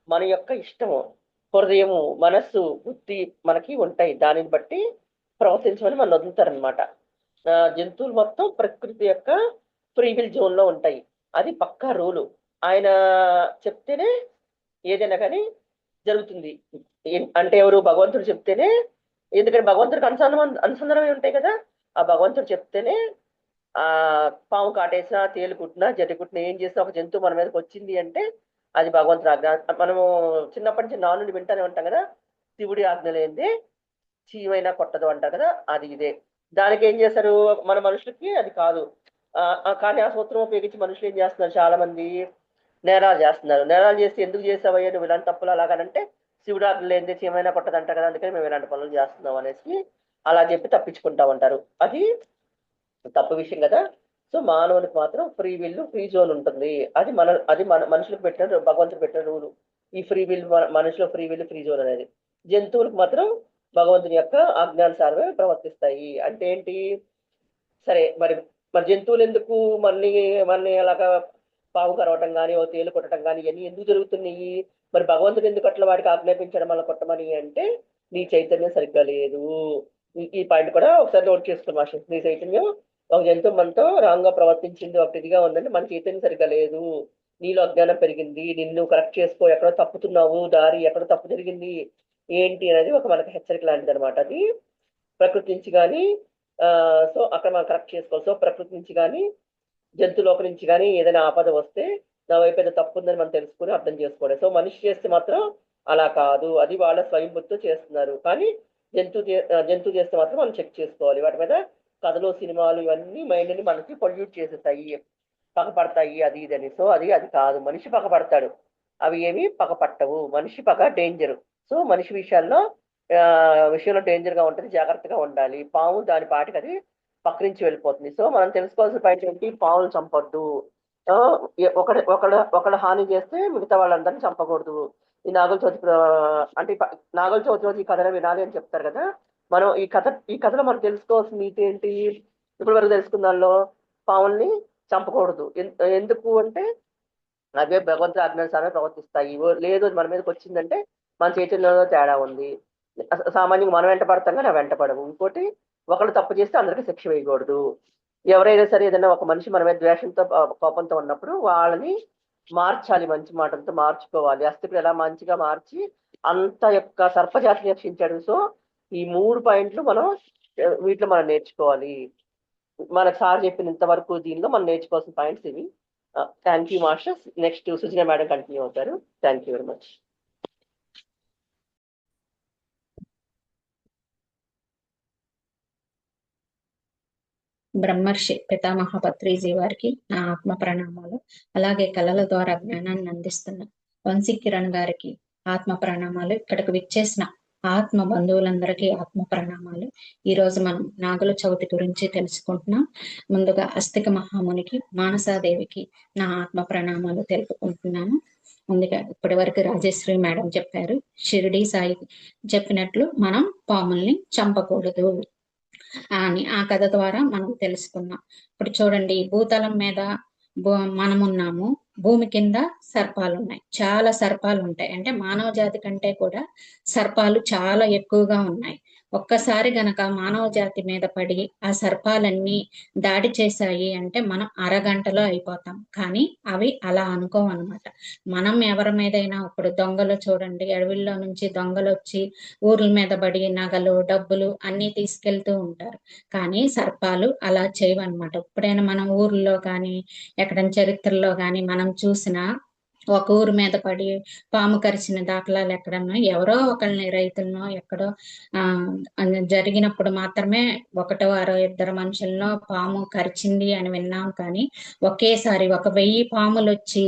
మన యొక్క ఇష్టము. హృదయము, మనస్సు, బుద్ధి మనకి ఉంటాయి, దానిని బట్టి ప్రవర్తించమని మనం వదులుతారనమాట. జంతువులు మొత్తం ప్రకృతి యొక్క ఫ్రీ విల్ జోన్ లో ఉంటాయి, అది పక్కా రూలు. ఆయన చెప్తేనే ఏదైనా కానీ జరుగుతుంది. అంటే ఎవరు, భగవంతుడు చెప్తేనే. ఎందుకంటే భగవంతుడికి అనుసంధానమై ఉంటాయి కదా, ఆ భగవంతుడు చెప్తేనే ఆ పాము కాటేసినా తేలు కుట్టినా జడ్డి కుట్టినా ఏం చేసినా ఒక జంతువు మన మీదకి వచ్చింది అంటే అది భగవంతుడి ఆజ్ఞ. మనము చిన్నప్పటి నుంచి నానుడి వింటానే ఉంటాం కదా, శివుడి ఆజ్ఞ లేనిదే చీమైనా కొట్టదు అంటారు కదా, అది ఇదే. దానికి ఏం చేశారు, మన మనుషులకి అది కాదు. కానీ ఆ సూత్రం ఉపయోగించి మనుషులు ఏం చేస్తున్నారు చాలా మంది, నేరాలు చేస్తున్నారు. నేరాలు చేసి ఎందుకు చేసావయ్యా నువ్వు ఇలాంటి తప్పులు అలాగనంటే, శివుడు ఆజ్ఞ లేనిదే చీమైనా కొట్టదంట కదా, అందుకని మేము ఇలాంటి పనులు చేస్తున్నాం అనేసి అలా చెప్పి తప్పించుకుంటా ఉంటారు. అది తప్పు విషయం కదా. సో మానవునికి మాత్రం ఫ్రీ విల్ ఫ్రీ జోన్ ఉంటుంది. అది మన మనుషులకు పెట్టిన భగవంతుడు పెట్టిన రూలు. ఈ ఫ్రీ విల్, మనుషుల ఫ్రీ విల్ ఫ్రీ జోన్ అనేది. జంతువులకు మాత్రం భగవంతుని యొక్క ఆజ్ఞానుసారమే ప్రవర్తిస్తాయి. అంటే ఏంటి? సరే మరి, మరి జంతువులు ఎందుకు మన్ని మన్ని అలాగా పాము కరవటం కానీ, ఓ తేలు కొట్టడం కానీ ఇవన్నీ ఎందుకు జరుగుతున్నాయి? మరి భగవంతుడు ఎందుకు అట్లా వాటికి ఆజ్ఞాపించడం వల్ల కొట్టమని అంటే, నీ చైతన్యం సరిగ్గా లేదు. ఈ పాయింట్ కూడా ఒకసారి నోట్ చేసుకోండి మాస్టర్. నీ చైతన్యం, ఒక జంతువు మనతో రాంగ్ గా ప్రవర్తించింది, ఒక ఇదిగా ఉందంటే మన చైతన్యం సరిగ్గా లేదు. నీలో అజ్ఞానం పెరిగింది, నిన్ను కరెక్ట్ చేసుకో, ఎక్కడో తప్పుతున్నావు దారి, ఎక్కడో తప్పు జరిగింది ఏంటి అనేది ఒక మనకి హెచ్చరిక లాంటిది అనమాట. అది ప్రకృతి నుంచి కానీ, సో అక్కడ మనం కరెక్ట్ చేసుకోవాలి. సో ప్రకృతి నుంచి కానీ, జంతువులోక నుంచి కానీ ఏదైనా ఆపద వస్తే నా వైపు ఏదో తప్పు ఉందని మనం తెలుసుకుని అర్థం చేసుకోవాలి. సో మనిషి చేస్తే మాత్రం అలా కాదు, అది వాళ్ళ స్వయం బుద్ధితో చేస్తున్నారు. కానీ జంతువు చేస్తే మాత్రం మనం చెక్ చేసుకోవాలి. వాటి మీద కథలు, సినిమాలు ఇవన్నీ మైండ్ని మనకి పొల్యూట్ చేసేస్తాయి, పగపడతాయి, అది ఇది అని. సో అది కాదు, మనిషి పగపడతాడు, అవి ఏమి పగపట్టవు. మనిషి పగ డేంజర్. సో మనిషి విషయంలో డేంజర్ గా ఉంటుంది, జాగ్రత్తగా ఉండాలి. పాము దాని పాటికి అది పక్కరించి వెళ్ళిపోతుంది. సో మనం తెలుసుకోవాల్సిన పాయింట్ ఏంటి? పావులు చంపొద్దు. ఆ, ఒకళ్ళ హాని చేస్తే మిగతా వాళ్ళందరినీ చంపకూడదు. ఈ నాగుల చవితి అంటే నాగుల చవితి రోజు ఈ కథను వినాలి అని చెప్తారు కదా. మనం ఈ కథలో మనం తెలుసుకోవాల్సిన నీతి ఏంటి? ఇప్పటి వరకు తెలుసుకున్న దానిలో పావుల్ని చంపకూడదు. ఎందుకు అంటే అవే భగవంతుడి ఆజ్ఞానుసారమే ప్రవర్తిస్తాయి. లేదు అది మన మీదకి వచ్చిందంటే మన చైతన్యంలో తేడా ఉంది. సామాన్యంగా మనం వెంట పడతాం కానీ అవి వెంట పడవు. ఇంకోటి, ఒకళ్ళు తప్పు చేస్తే అందరికీ శిక్ష వేయకూడదు. ఎవరైనా సరే ఏదైనా ఒక మనిషి మన మీద ద్వేషంతో కోపంతో ఉన్నప్పుడు వాళ్ళని మార్చాలి, మంచి మాటలతో మార్చుకోవాలి. అస్థికుడు ఎలా మంచిగా మార్చి అంత యొక్క సర్పజాతిని రక్షించాడు. సో ఈ 3 పాయింట్లు మనం వీటిలో మనం నేర్చుకోవాలి. మనకు సార్ చెప్పిన ఇంతవరకు దీనిలో మనం నేర్చుకోవాల్సిన పాయింట్స్ ఇవి. Thank you masters. Next Sujana madam continue అవుతారు. Thank you very much. Brahmarshi Pitamaha Patriji వారికి నా ఆత్మ ప్రణామాలు. అలాగే కళల ద్వారా జ్ఞానాన్ని అందిస్తున్న వంశీ కిరణ్ గారికి ఆత్మ ప్రణామాలు. ఇక్కడికి విచ్చేసిన ఆత్మ బంధువులందరికీ ఆత్మ ప్రణామాలు. ఈ రోజు మనం నాగుల చవితి గురించి తెలుసుకుంటున్నాం. ముందుగా అస్తిక మహామునికి, మానసాదేవికి నా ఆత్మ ప్రణామాలు తెలుపుకుంటున్నాను. ముందుగా ఇప్పటి వరకు రాజేశ్వరి మేడం చెప్పారు, షిరిడి సాయి చెప్పినట్లు మనం పాముల్ని చంపకూడదు అని ఆ కథ ద్వారా మనం తెలుసుకున్నాం. ఇప్పుడు చూడండి, భూతలం మీద మనమున్నాము, భూమి కింద సర్పాలు ఉన్నాయి, చాలా సర్పాలు ఉంటాయి. అంటే మానవ జాతి కంటే కూడా సర్పాలు చాలా ఎక్కువగా ఉన్నాయి. ఒక్కసారి గనక మానవ జాతి మీద పడి ఆ సర్పాలన్నీ దాడి చేశాయి అంటే మనం అరగంటలో అయిపోతాం. కానీ అవి అలా అనుకోవన్నమాట. మనం ఎవరి మీదైనా, ఇప్పుడు దొంగలు చూడండి, అడవిల్లో నుంచి దొంగలు వచ్చి ఊర్ల మీద పడి నగలు, డబ్బులు అన్ని తీసుకెళ్తూ ఉంటారు. కానీ సర్పాలు అలా చేయవన్నమాట. ఎప్పుడైనా మనం ఊర్లో కానీ ఎక్కడైనా చరిత్రలో కానీ మనం చూసినా ఒక ఊరు మీద పడి పాము కరిచిన దాఖలాలు ఎక్కడన్నా, ఎవరో ఒకళ్ళని రైతులను ఎక్కడో జరిగినప్పుడు మాత్రమే ఒకటో అరో ఇద్దరు మనుషులను పాము కరిచింది అని విన్నాం. కానీ ఒకేసారి 1000 పాములు వచ్చి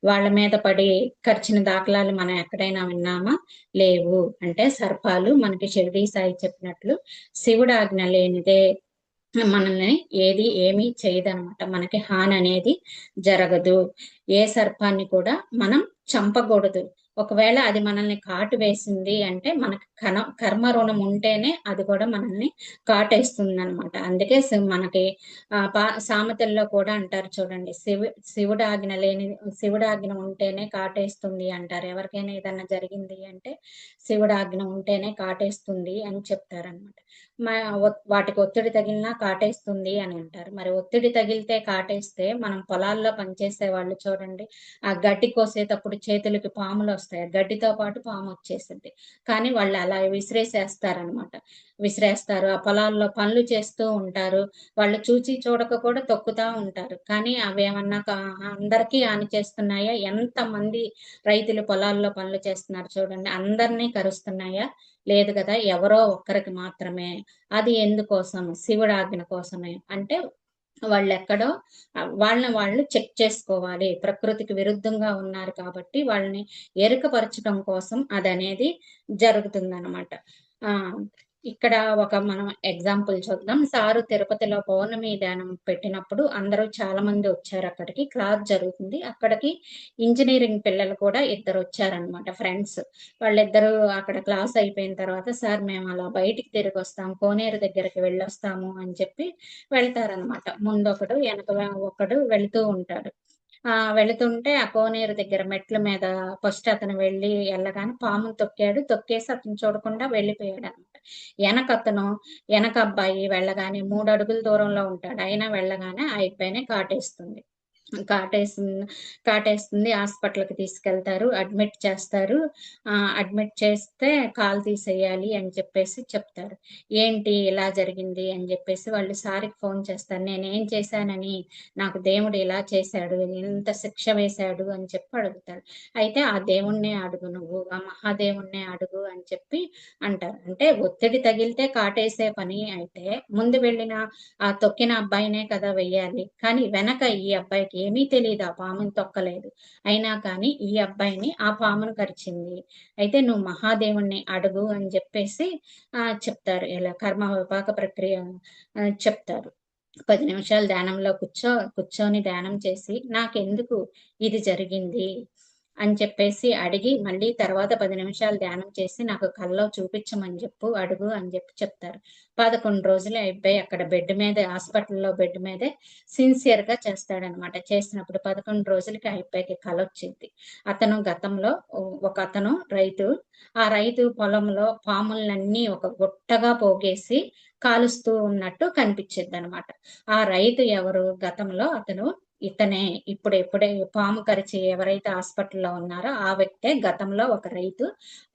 వాళ్ళ మీద పడి కరిచిన దాఖలాలు మనం ఎక్కడైనా విన్నామా? లేవు. అంటే సర్పాలు మనకి షిరిడి సాయి చెప్పినట్లు శివుడు ఆజ్ఞ లేనిదే మనల్ని ఏమీ చేయదనమాట. మనకి హాని అనేది జరగదు. ఏ సర్పాన్ని కూడా మనం చంపకూడదు. ఒకవేళ అది మనల్ని కాటు వేసింది అంటే మనకి కర్మ రుణం ఉంటేనే అది కూడా మనల్ని కాటేస్తుంది అనమాట. అందుకే మనకి సామెతల్లో కూడా అంటారు చూడండి, శివుడు ఆజ్ఞ ఉంటేనే కాటేస్తుంది అంటారు. ఎవరికైనా ఏదన్నా జరిగింది అంటే శివుడు ఆజ్ఞ ఉంటేనే కాటేస్తుంది అని చెప్తారనమాట. వాటికి ఒత్తిడి తగిలినా కాటేస్తుంది అని అంటారు. మరి ఒత్తిడి తగిలితే కాటేస్తే మనం పొలాల్లో పనిచేసే వాళ్ళు చూడండి, ఆ గడ్డి కోసేటప్పుడు చేతులకి పాములు వస్తాయి, గడ్డితో పాటు పాము వచ్చేసింది. కానీ వాళ్ళు అలా విసిరేస్తారు. ఆ పొలాల్లో పనులు చేస్తూ ఉంటారు, వాళ్ళు చూచి చూడక కూడా తొక్కుతా ఉంటారు. కానీ అవి ఏమన్నా అందరికీ హాని చేస్తున్నాయా? ఎంతమంది రైతులు పొలాల్లో పనులు చేస్తున్నారు చూడండి, అందరినీ కరుస్తున్నాయా? లేదు కదా, ఎవరో ఒక్కరికి మాత్రమే. అది ఎందుకోసం? శివుడు ఆజ్ఞ కోసమే. అంటే వాళ్ళెక్కడో వాళ్ళని వాళ్ళు చెక్ చేసుకోవాలి. ప్రకృతికి విరుద్ధంగా ఉన్నారు కాబట్టి వాళ్ళని ఎరుకపరచడం కోసం అదనేది జరుగుతుందనమాట. ఆహ్, ఇక్కడ ఒక మనం ఎగ్జాంపుల్ చూద్దాం. సారు తిరుపతిలో పౌర్ణమి ధ్యానం పెట్టినప్పుడు అందరూ చాలా మంది వచ్చారక్కడికి. క్లాస్ జరుగుతుంది. అక్కడికి ఇంజినీరింగ్ పిల్లలు కూడా ఇద్దరొచ్చారనమాట ఫ్రెండ్స్. వాళ్ళిద్దరూ అక్కడ క్లాస్ అయిపోయిన తర్వాత, "సార్ మేము అలా బయటికి తిరిగొస్తాం. కోనేరు దగ్గరికి వెళ్ళొస్తాము" అని చెప్పి వెళ్తారనమాట. ముందొకడు, వెనక ఒకడు వెళ్తూ ఉంటాడు. వెళుతుంటే ఆ కోనేరు దగ్గర మెట్ల మీద ఫస్ట్ అతను ఎళ్ళగానే పాముని తొక్కాడు. తొక్కేసి అతను చూడకుండా వెళ్ళిపోయాడనమాట. ఎనకతను ఎనక అబ్బాయి వెళ్ళగానే 3 అడుగుల దూరంలో ఉంటాడు. అయినా వెళ్ళగానే ఆ అబ్బాయిని కాటేస్తుంది. కాటేసింది కాటేస్తుంది. హాస్పిటల్‌కి తీసుకెళ్తారు. అడ్మిట్ చేస్తారు. అడ్మిట్ చేస్తే కాలు తీసేయాలి అని చెప్పేసి చెప్తారు. ఏంటి ఇలా జరిగింది అని జెప్పేసి వాళ్ళు సార్‌కి ఫోన్ చేస్తారు. నేనేం చేశానని నాకు దేవుడు ఇలా చేశాడు, ఇంత శిక్ష వేశాడు అని చెప్పి అడుగుతాడు. అయితే ఆ దేవుడినే అడుగు నువ్వు, ఆ మహాదేవుడినే అడుగు అని చెప్పి అంటారు. అంటే ఒత్తిడి తగిలితే కాటేసే పని అయితే ముందు వెళ్ళిన ఆ తొక్కిన అబ్బాయినే కదా వెయ్యాలి. కానీ వెనక ఈ అబ్బాయికి ఏమీ తెలీదు. ఆ పాముని తొక్కలేదు. అయినా కానీ ఈ అబ్బాయిని ఆ పామును కరిచింది. అయితే నువ్వు మహాదేవుడిని అడుగు అని జెప్పేసి చెప్తారు. ఇలా కర్మ విపాక ప్రక్రియ చెప్తారు. 10 నిమిషాలు ధ్యానంలో కూర్చొని ధ్యానం చేసి, నాకెందుకు ఇది జరిగింది అని చెప్పేసి అడిగి, మళ్ళీ తర్వాత 10 నిమిషాలు ధ్యానం చేసి, నాకు కల్లో చూపించమని అడుగు అని చెప్తారు. 11 రోజులు ఆ అబ్బాయి అక్కడ హాస్పిటల్‌లో బెడ్ మీదే సిన్సియర్‌గా చేస్తాడనమాట. చేసినప్పుడు 11 రోజులకి ఆ అబ్బాయికి కలొచ్చిద్ది. అతను గతంలో ఒకతను రైతు. ఆ రైతు పొలంలో పాములన్నీ ఒక గుట్టగా పోగేసి కాలుస్తూ ఉన్నట్టు కనిపిచ్చిద్దనమాట. ఆ రైతు ఎవరు? గతంలో అతను ఇతనే. ఇప్పుడే పాము కరిచి ఎవరైతే హాస్పిటల్‌లో ఉన్నారో ఆ వ్యక్తే గతంలో ఒక రైతు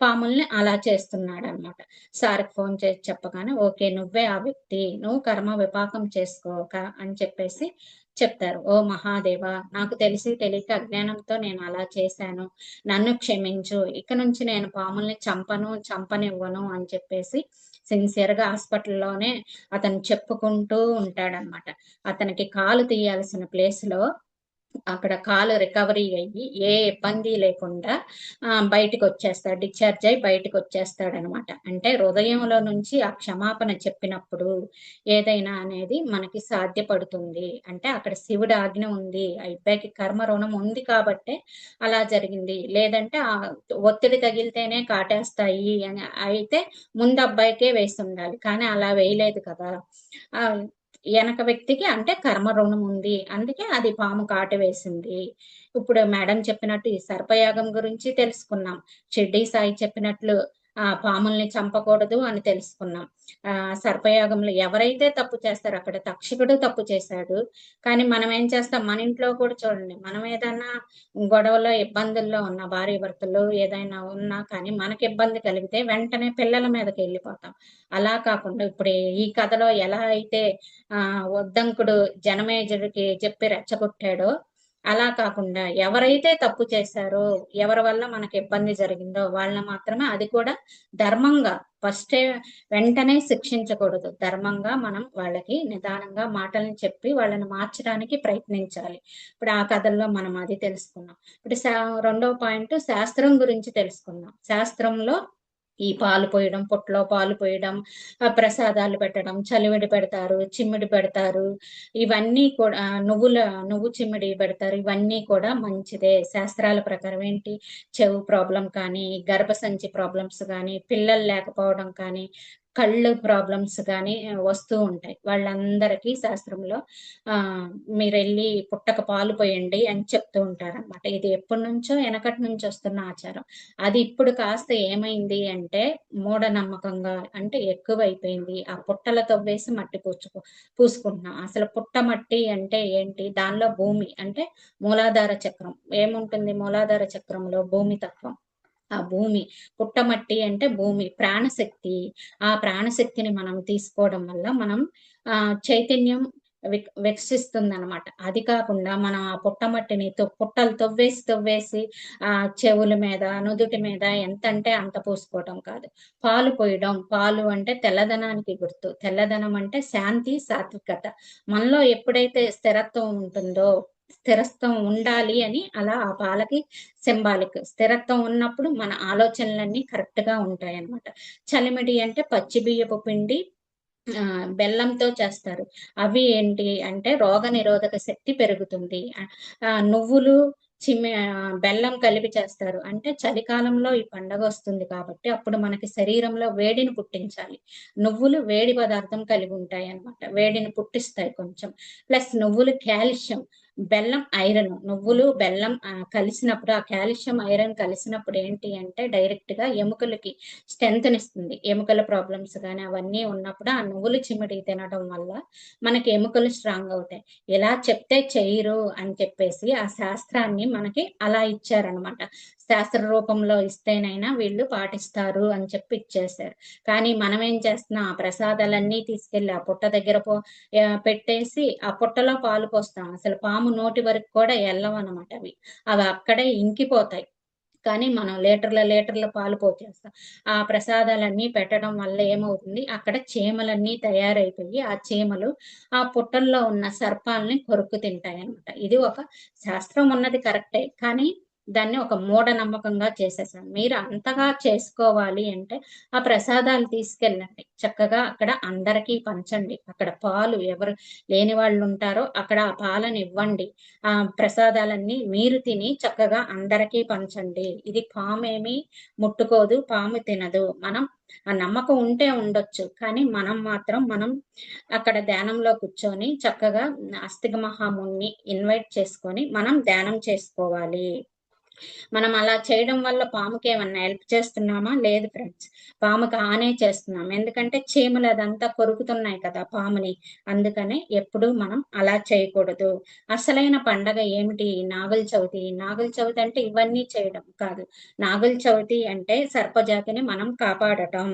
పాముల్ని అలా చేస్తున్నాడనమాట. సార్‌కి ఫోన్ చేసి చెప్పగానే, "ఓకే. నువ్వే ఆ వ్యక్తి. నువ్వు కర్మ విపాకం చేసుకోక" అని చెప్పేసి చెప్తారు. "ఓ మహాదేవా! నాకు తెలిసి తెలియక అజ్ఞానంతో నేను అలా చేశాను. నన్ను క్షమించు. ఇక నుంచి నేను పాముల్ని చంపనివ్వను" అని చెప్పేసి సిన్సియర్‌గా హాస్పిటల్‌లోనే అతను చెప్పుకుంటూ ఉంటాడనమాట. అతనికి కాలు తీయాల్సిన ప్లేస్‌లో అక్కడ కాలు రికవరీ అయ్యి ఏ ఇబ్బంది లేకుండా బయటికొచ్చేస్తాడు. డిశ్చార్జ్ అయ్యి బయటికొచ్చేస్తాడనమాట. అంటే హృదయంలో నుంచి ఆ క్షమాపణ చెప్పినప్పుడు ఏదైనా అనేది మనకి సాధ్యపడుతుంది. అంటే అక్కడ శివుడి ఆజ్ఞ ఉంది. ఆ అబ్బాయికి కర్మ రుణం ఉంది కాబట్టే అలా జరిగింది. లేదంటే ఒత్తిడి తగిలితేనే కాటేస్తాయి అని అయితే ముందు అబ్బాయికే వేసుండాలి. కానీ అలా వేయలేదు కదా! ఆహ్, ఎనక వ్యక్తికి అంటే కర్మ రుణం ఉంది. అందుకే అది పాము కాటు వేసింది. ఇప్పుడు మేడం చెప్పినట్టు ఈ సర్పయాగం గురించి తెలుసుకున్నాం. షిర్డీ సాయి చెప్పినట్లు పాముల్ని చంపకూడదు అని తెలుసుకున్నాం. సర్పయాగంలో ఎవరైతే తప్పు చేస్తారో అక్కడ తక్షకుడు తప్పు చేశాడు. కానీ మనం ఏం చేస్తాం మన ఇంట్లో కూడా చూడండి. మనం ఏదన్నా గొడవలో, ఇబ్బందుల్లో ఉన్న భార్యాభర్తలు ఏదైనా ఉన్నా కానీ మనకి ఇబ్బంది కలిగితే వెంటనే పిల్లల మీదకెళ్ళిపోతాం. అలా కాకుండా ఇప్పుడు ఈ కథలో ఎలా అయితే ఉద్దంకుడు జనమేజయుడికి చెప్పి రెచ్చగొట్టాడో, అలా కాకుండా ఎవరైతే తప్పు చేశారో, ఎవరి వల్ల మనకి ఇబ్బంది జరిగిందో వాళ్ళని మాత్రమే అది కూడా ధర్మంగా ఫస్టే వెంటనే శిక్షించకూడదు. ధర్మంగా మనం వాళ్ళకి నిదానంగా మాటలను చెప్పి వాళ్ళని మార్చడానికి ప్రయత్నించాలి. ఇప్పుడు ఆ కథల్లో మనం అది తెలుసుకున్నాం. ఇప్పుడు రెండవ పాయింట్ శాస్త్రం గురించి తెలుసుకుందాం. శాస్త్రంలో ఈ పాలు పోయడం, పుట్టలో పాలు పోయడం, ప్రసాదాలు పెట్టడం, చలివిడి పెడతారు, చిమ్మిడి పెడతారు. ఇవన్నీ కూడా నువ్వు చిమ్మిడి పెడతారు. ఇవన్నీ కూడా మంచిదే. శాస్త్రాల ప్రకారం ఏంటి, చెవు ప్రాబ్లమ్ కానీ, గర్భసంచి ప్రాబ్లమ్స్ గానీ, పిల్లలు లేకపోవడం కానీ, కళ్ళు ప్రాబ్లమ్స్ గానీ వస్తూ ఉంటాయి. వాళ్ళందరికీ శాస్త్రంలో మీరెళ్ళి పుట్టకు పాలు పోయండి అని చెప్తూ ఉంటారనమాట. ఇది ఎప్పటినుంచో ఎనకటి నుంచి వస్తున్న ఆచారం. అది ఇప్పుడు కాస్త ఏమైంది అంటే మూఢనమ్మకంగా అంటే ఎక్కువైపోయింది. ఆ పుట్టలు తవ్వేసి మట్టి పూసుకుంటున్నాం. అసలు పుట్టమట్టి అంటే ఏంటి? దానిలో భూమి అంటే మూలాధార చక్రం. ఏముంటుంది మూలాధార చక్రంలో? భూమి తత్వం. ఆ భూమి పుట్టమట్టి అంటే భూమి ప్రాణశక్తి. ఆ ప్రాణశక్తిని మనం తీసుకోవడం వల్ల మనం చైతన్యం వెక్సిస్తుంది అనమాట. అది కాకుండా మనం ఆ పుట్టమట్టిని పుట్టలు తవ్వేసి తవ్వేసి ఆ చెవుల మీద, నుదుటి మీద ఎంతంటే అంత పూసుకోవటం కాదు. పాలు పోయడం. పాలు అంటే తెల్లదనానికి గుర్తు. తెల్లదనం అంటే శాంతి, సాత్వికత. మనలో ఎప్పుడైతే స్థిరత్వం ఉంటుందో, స్థిరత్వం ఉండాలి అని అలా ఆ పాలకి సింబాలిక్. స్థిరత్వం ఉన్నప్పుడు మన ఆలోచనలన్నీ కరెక్ట్ గా ఉంటాయన్నమాట. చలిమిడి అంటే పచ్చి బియ్యపు పిండి బెల్లంతో చేస్తారు. అవి ఏంటి అంటే రోగ నిరోధక శక్తి పెరుగుతుంది. నువ్వులు, బెల్లం కలిపి చేస్తారు. అంటే చలికాలంలో ఈ పండగ వస్తుంది కాబట్టి అప్పుడు మనకి శరీరంలో వేడిని పుట్టించాలి. నువ్వులు వేడి పదార్థం కలిగి ఉంటాయి అన్నమాట. వేడిని పుట్టిస్తాయి కొంచెం. ప్లస్ నువ్వులు కాల్షియం, బెల్లం ఐరన్. నువ్వులు బెల్లం కలిసినప్పుడు ఆ కాల్షియం ఐరన్ కలిసినప్పుడు ఏంటి అంటే డైరెక్ట్ గా ఎముకలకి స్ట్రెంత్ ఇస్తుంది. ఎముకల ప్రాబ్లమ్స్ కానీ అవన్నీ ఉన్నప్పుడు ఆ నువ్వులు చిమిడి తినడం వల్ల మనకి ఎముకలు స్ట్రాంగ్ అవుతాయి. ఇలా చెప్తే చెయ్యరు అని చెప్పేసి ఆ శాస్త్రాన్ని మనకి అలా ఇచ్చారనమాట. శాస్త్ర రూపంలో ఇస్తేనైనా వీళ్ళు పాటిస్తారు అని చెప్పి ఇచ్చేసారు. కానీ మనం ఏం చేస్తున్నాం, ఆ ప్రసాదాలన్నీ తీసుకెళ్లి ఆ పుట్ట దగ్గర పెట్టేసి ఆ పుట్టలో పాలు పోస్తాం. అసలు పాము నోటి వరకు కూడా వెళ్ళవన్నమాట అవి. అవి అక్కడే ఇంకిపోతాయి. కానీ మనం లీటర్ల లీటర్ల పాలు పోసేస్తాం. ఆ ప్రసాదాలన్నీ పెట్టడం వల్ల ఏమవుతుంది, అక్కడ చీమలన్నీ తయారైపోయి ఆ చీమలు ఆ పుట్టల్లో ఉన్న సర్పాలని కొరుకు తింటాయి అన్నమాట. ఇది ఒక శాస్త్రం ఉన్నది కరెక్టే, కానీ దాన్ని ఒక మూఢనమ్మకంగా చేసేసారు. మీరు అంతగా చేసుకోవాలి అంటే ఆ ప్రసాదాలు తీసుకెళ్ళండి. చక్కగా అక్కడ అందరికీ పంచండి. అక్కడ పాలు ఎవరు లేని వాళ్ళు ఉంటారో అక్కడ ఆ పాలను ఇవ్వండి. ఆ ప్రసాదాలన్నీ మీరు తిని చక్కగా అందరికీ పంచండి. ఇది పామేమి ముట్టుకోదు, పాము తినదు. మనం ఆ నమ్మకం ఉంటే ఉండొచ్చు, కానీ మనం అక్కడ ధ్యానంలో కూర్చొని చక్కగా అస్తిక మహాముని ఇన్వైట్ చేసుకొని మనం ధ్యానం చేసుకోవాలి. మనం అలా చేయడం వల్ల పాముకి ఏమన్నా హెల్ప్ చేస్తున్నామా? లేదు ఫ్రెండ్స్. పాముకి హానే చేస్తున్నాం. ఎందుకంటే చీమలు అదంతా కొరుకుతున్నాయి కదా పాముని. అందుకనే ఎప్పుడు మనం అలా చేయకూడదు. అసలైన పండగ ఏమిటి? నాగుల చవితి. నాగుల చవితి అంటే ఇవన్నీ చేయడం కాదు. నాగుల చవితి అంటే సర్పజాతిని మనం కాపాడటం.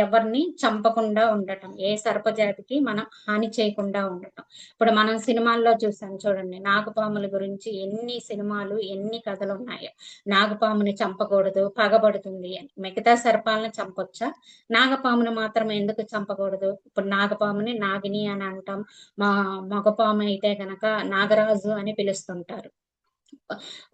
ఎవరిని చంపకుండా ఉండటం. ఏ సర్పజాతికి మనం హాని చేయకుండా ఉండటం. ఇప్పుడు మనం సినిమాల్లో చూసాం చూడండి, నాగపాముల గురించి ఎన్ని సినిమాలు, ఎన్ని కథలు ఉన్నాయో. నాగపాముని చంపకూడదు, పగబడుతుంది అని. మిగతా సర్పాలను చంపొచ్చా? నాగపాముని మాత్రం ఎందుకు చంపకూడదు? ఇప్పుడు నాగపాముని నాగిని అని అంటాం. మా మగపాము అయితే గనక నాగరాజు అని పిలుస్తుంటారు.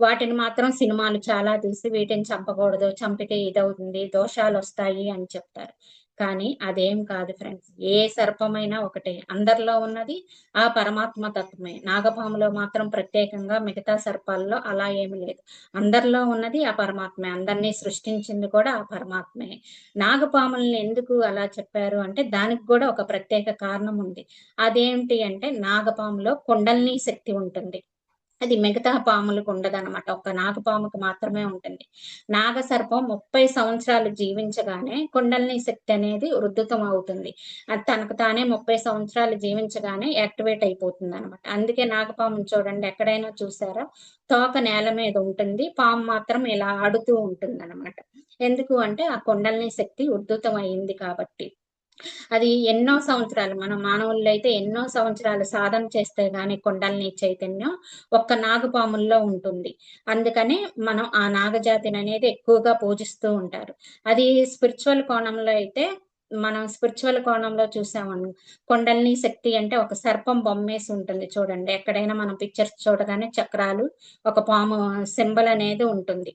వాటిని మాత్రం సినిమాలు చాలా తీసి వీటిని చంపకూడదు, చంపితే ఇదవుతుంది, దోషాలు వస్తాయి అని చెప్తారు. కానీ అదేం కాదు ఫ్రెండ్స్. ఏ సర్పమైనా ఒకటే. అందరిలో ఉన్నది ఆ పరమాత్మ తత్వమే. నాగపాములో మాత్రం ప్రత్యేకంగా మిగతా సర్పాల్లో అలా ఏమి లేదు. అందరిలో ఉన్నది ఆ పరమాత్మే. అందరినీ సృష్టించింది కూడా ఆ పరమాత్మే. నాగపాముల్ని ఎందుకు అలా చెప్పారు అంటే దానికి కూడా ఒక ప్రత్యేక కారణం ఉంది. అదేంటి అంటే నాగపాములో కుండలిని శక్తి ఉంటుంది. అది మిగతా పాములకు ఉండదన్నమాట. ఒక్క నాగపాముకు మాత్రమే ఉంటుంది. నాగసర్పం 30 సంవత్సరాలు జీవించగానే కుండలిని శక్తి అనేది ఉధృతం అవుతుంది. అది తనకు తానే 30 సంవత్సరాలు జీవించగానే యాక్టివేట్ అయిపోతుంది అనమాట. అందుకే నాగపాముని చూడండి, ఎక్కడైనా చూసారా? తోక నేల మీద ఉంటుంది, పాము మాత్రం ఇలా ఆడుతూ ఉంటుంది అనమాట. ఎందుకు అంటే ఆ కుండలిని శక్తి ఉధృతం అయింది కాబట్టి. అది ఎన్నో సంవత్సరాలు, మన మానవుల్లో అయితే ఎన్నో సంవత్సరాలు సాధన చేస్తే గాని కుండలిని చైతన్యం ఒక్క నాగపాముల్లో ఉంటుంది. అందుకనే మనం ఆ నాగజాతిని అనేది ఎక్కువగా పూజిస్తూ ఉంటారు. అది స్పిరిచువల్ కోణంలో అయితే మనం స్పిరిచువల్ కోణంలో చూసామను, కుండలిని శక్తి అంటే ఒక సర్పం బొమ్మేసి ఉంటుంది చూడండి. ఎక్కడైనా మనం పిక్చర్స్ చూడగానే చక్రాలు, ఒక పాము సింబల్ అనేది ఉంటుంది.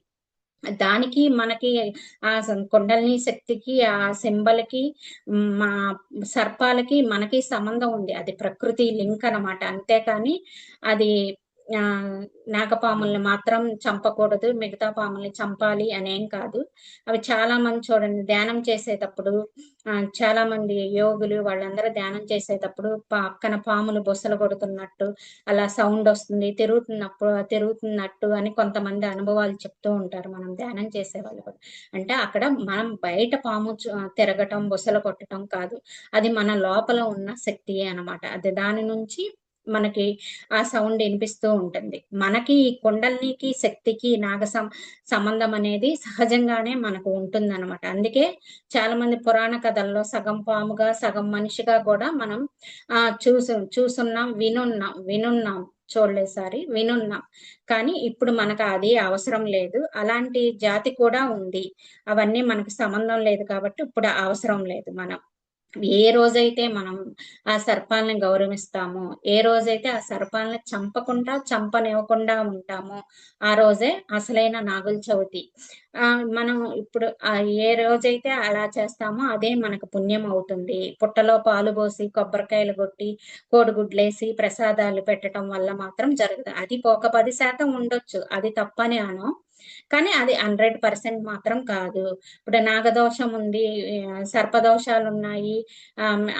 దానికి మనకి ఆ కుండలిని శక్తికి, ఆ సింబల్కి, మా సర్పాలకి మనకి సంబంధం ఉంది. అది ప్రకృతి లింక్ అనమాట. అంతేకాని అది ఆ నాగపాముల్ని మాత్రం చంపకూడదు, మిగతా పాముల్ని చంపాలి అనేం కాదు. అవి చాలా మంది చూడండి ధ్యానం చేసేటప్పుడు, చాలా మంది యోగులు వాళ్ళందరూ ధ్యానం చేసేటప్పుడు పక్కన పాములు బుసలు కొడుతున్నట్టు అలా సౌండ్ వస్తుంది, తిరుగుతున్నట్టు అని కొంతమంది అనుభవాలు చెప్తూ ఉంటారు మనం ధ్యానం చేసే వాళ్ళు కూడా. అంటే అక్కడ మనం బయట పాము తిరగటం, బుసలు కొట్టడం కాదు. అది మన లోపల ఉన్న శక్తియే అనమాట. అది దాని నుంచి మనకి ఆ సౌండ్ వినిపిస్తూ ఉంటుంది. మనకి ఈ కుండలినికి శక్తికి సంబంధం అనేది సహజంగానే మనకు ఉంటుందన్నమాట. అందుకే చాలా మంది పురాణ కథల్లో సగం పాముగా సగం మనిషిగా కూడా మనం చూసున్నాం, వినున్నాం. చూడలేదు, సారీ, వినున్నాం. కానీ ఇప్పుడు మనకు అది అవసరం లేదు. అలాంటి జాతి కూడా ఉంది. అవన్నీ మనకు సంబంధం లేదు కాబట్టి ఇప్పుడు అవసరం లేదు. ఏ రోజైతే మనం ఆ సర్పాలను గౌరవిస్తామో, ఏ రోజైతే ఆ సర్పాలను చంపనివ్వకుండా ఉంటామో, ఆ రోజే అసలైన నాగుల చవితి. మనం ఇప్పుడు ఏ రోజైతే అలా చేస్తామో అదే మనకు పుణ్యం అవుతుంది. పుట్టలో పాలు పోసి కొబ్బరికాయలు కొట్టి కోడిగుడ్లేసి ప్రసాదాలు పెట్టడం వల్ల మాత్రం జరగదు. అది ఒక 10% ఉండొచ్చు, అది తప్పని అను, కానీ అది 100% మాత్రం కాదు. ఇప్పుడు నాగదోషం ఉంది, సర్పదోషాలు ఉన్నాయి.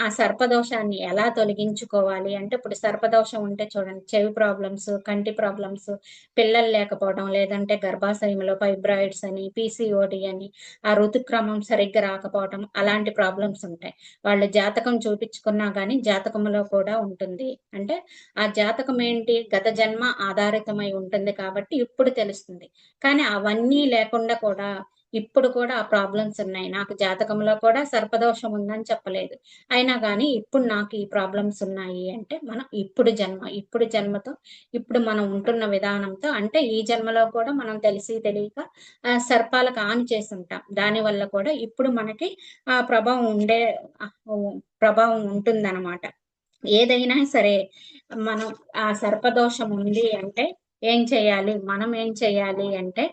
ఆ సర్పదోషాన్ని ఎలా తొలగించుకోవాలి అంటే, ఇప్పుడు సర్పదోషం ఉంటే చూడండి, చెవి ప్రాబ్లమ్స్, కంటి ప్రాబ్లమ్స్, పిల్లలు లేకపోవడం, లేదంటే గర్భాశయంలో ఫైబ్రాయిడ్స్ అని, పీసీఓడి అని, ఆ ఋతుక్రమం సరిగ్గా రాకపోవడం, అలాంటి ప్రాబ్లమ్స్ ఉంటాయి. వాళ్ళు జాతకం చూపించుకున్నా కానీ జాతకంలో కూడా ఉంటుంది. అంటే ఆ జాతకం ఏంటి, గత జన్మ ఆధారితమై ఉంటుంది కాబట్టి ఇప్పుడు తెలుస్తుంది. కానీ అవన్నీ లేకుండా కూడా ఇప్పుడు కూడా ఆ ప్రాబ్లమ్స్ ఉన్నాయి. నాకు జాతకంలో కూడా సర్పదోషం ఉందని చెప్పలేదు. అయినా కానీ ఇప్పుడు నాకు ఈ ప్రాబ్లమ్స్ ఉన్నాయి అంటే మనం ఇప్పుడు జన్మతో ఇప్పుడు మనం ఉంటున్న విధానంతో, అంటే ఈ జన్మలో కూడా మనం తెలిసి తెలియక సర్పాలకు హాని చేసి ఉంటాం. దానివల్ల కూడా ఇప్పుడు మనకి ఆ ప్రభావం ఉంటుందన్నమాట. ఏదైనా సరే మనం ఆ సర్పదోషం ఉంది అంటే మనం ఏం చేయాలి అంటే,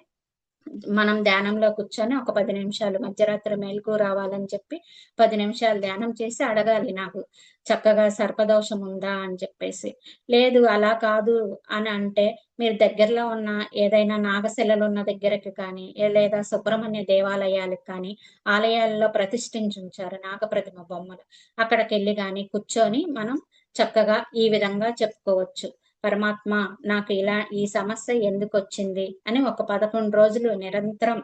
మనం ధ్యానంలో కూర్చొని ఒక 10 నిమిషాలు మధ్యరాత్రి మెలకువ రావాలని చెప్పి 10 నిమిషాలు ధ్యానం చేసి అడగాలి, నాకు చక్కగా సర్పదోషం ఉందా అని చెప్పేసి. లేదు అలా కాదు అని అంటే, మీరు దగ్గరలో ఉన్న ఏదైనా నాగశిలలు ఉన్న దగ్గరికి కానీ, లేదా సుబ్రహ్మణ్య దేవాలయాలకు కానీ, ఆలయాల్లో ప్రతిష్ఠించి ఉంచారు నాగప్రతిమ బొమ్మలు, అక్కడికెళ్ళి కానీ కూర్చొని మనం చక్కగా ఈ విధంగా చెప్పుకోవచ్చు. పరమాత్మ, నాకు ఈ సమస్య ఎందుకు వచ్చింది అని ఒక 11 రోజులు నిరంతరం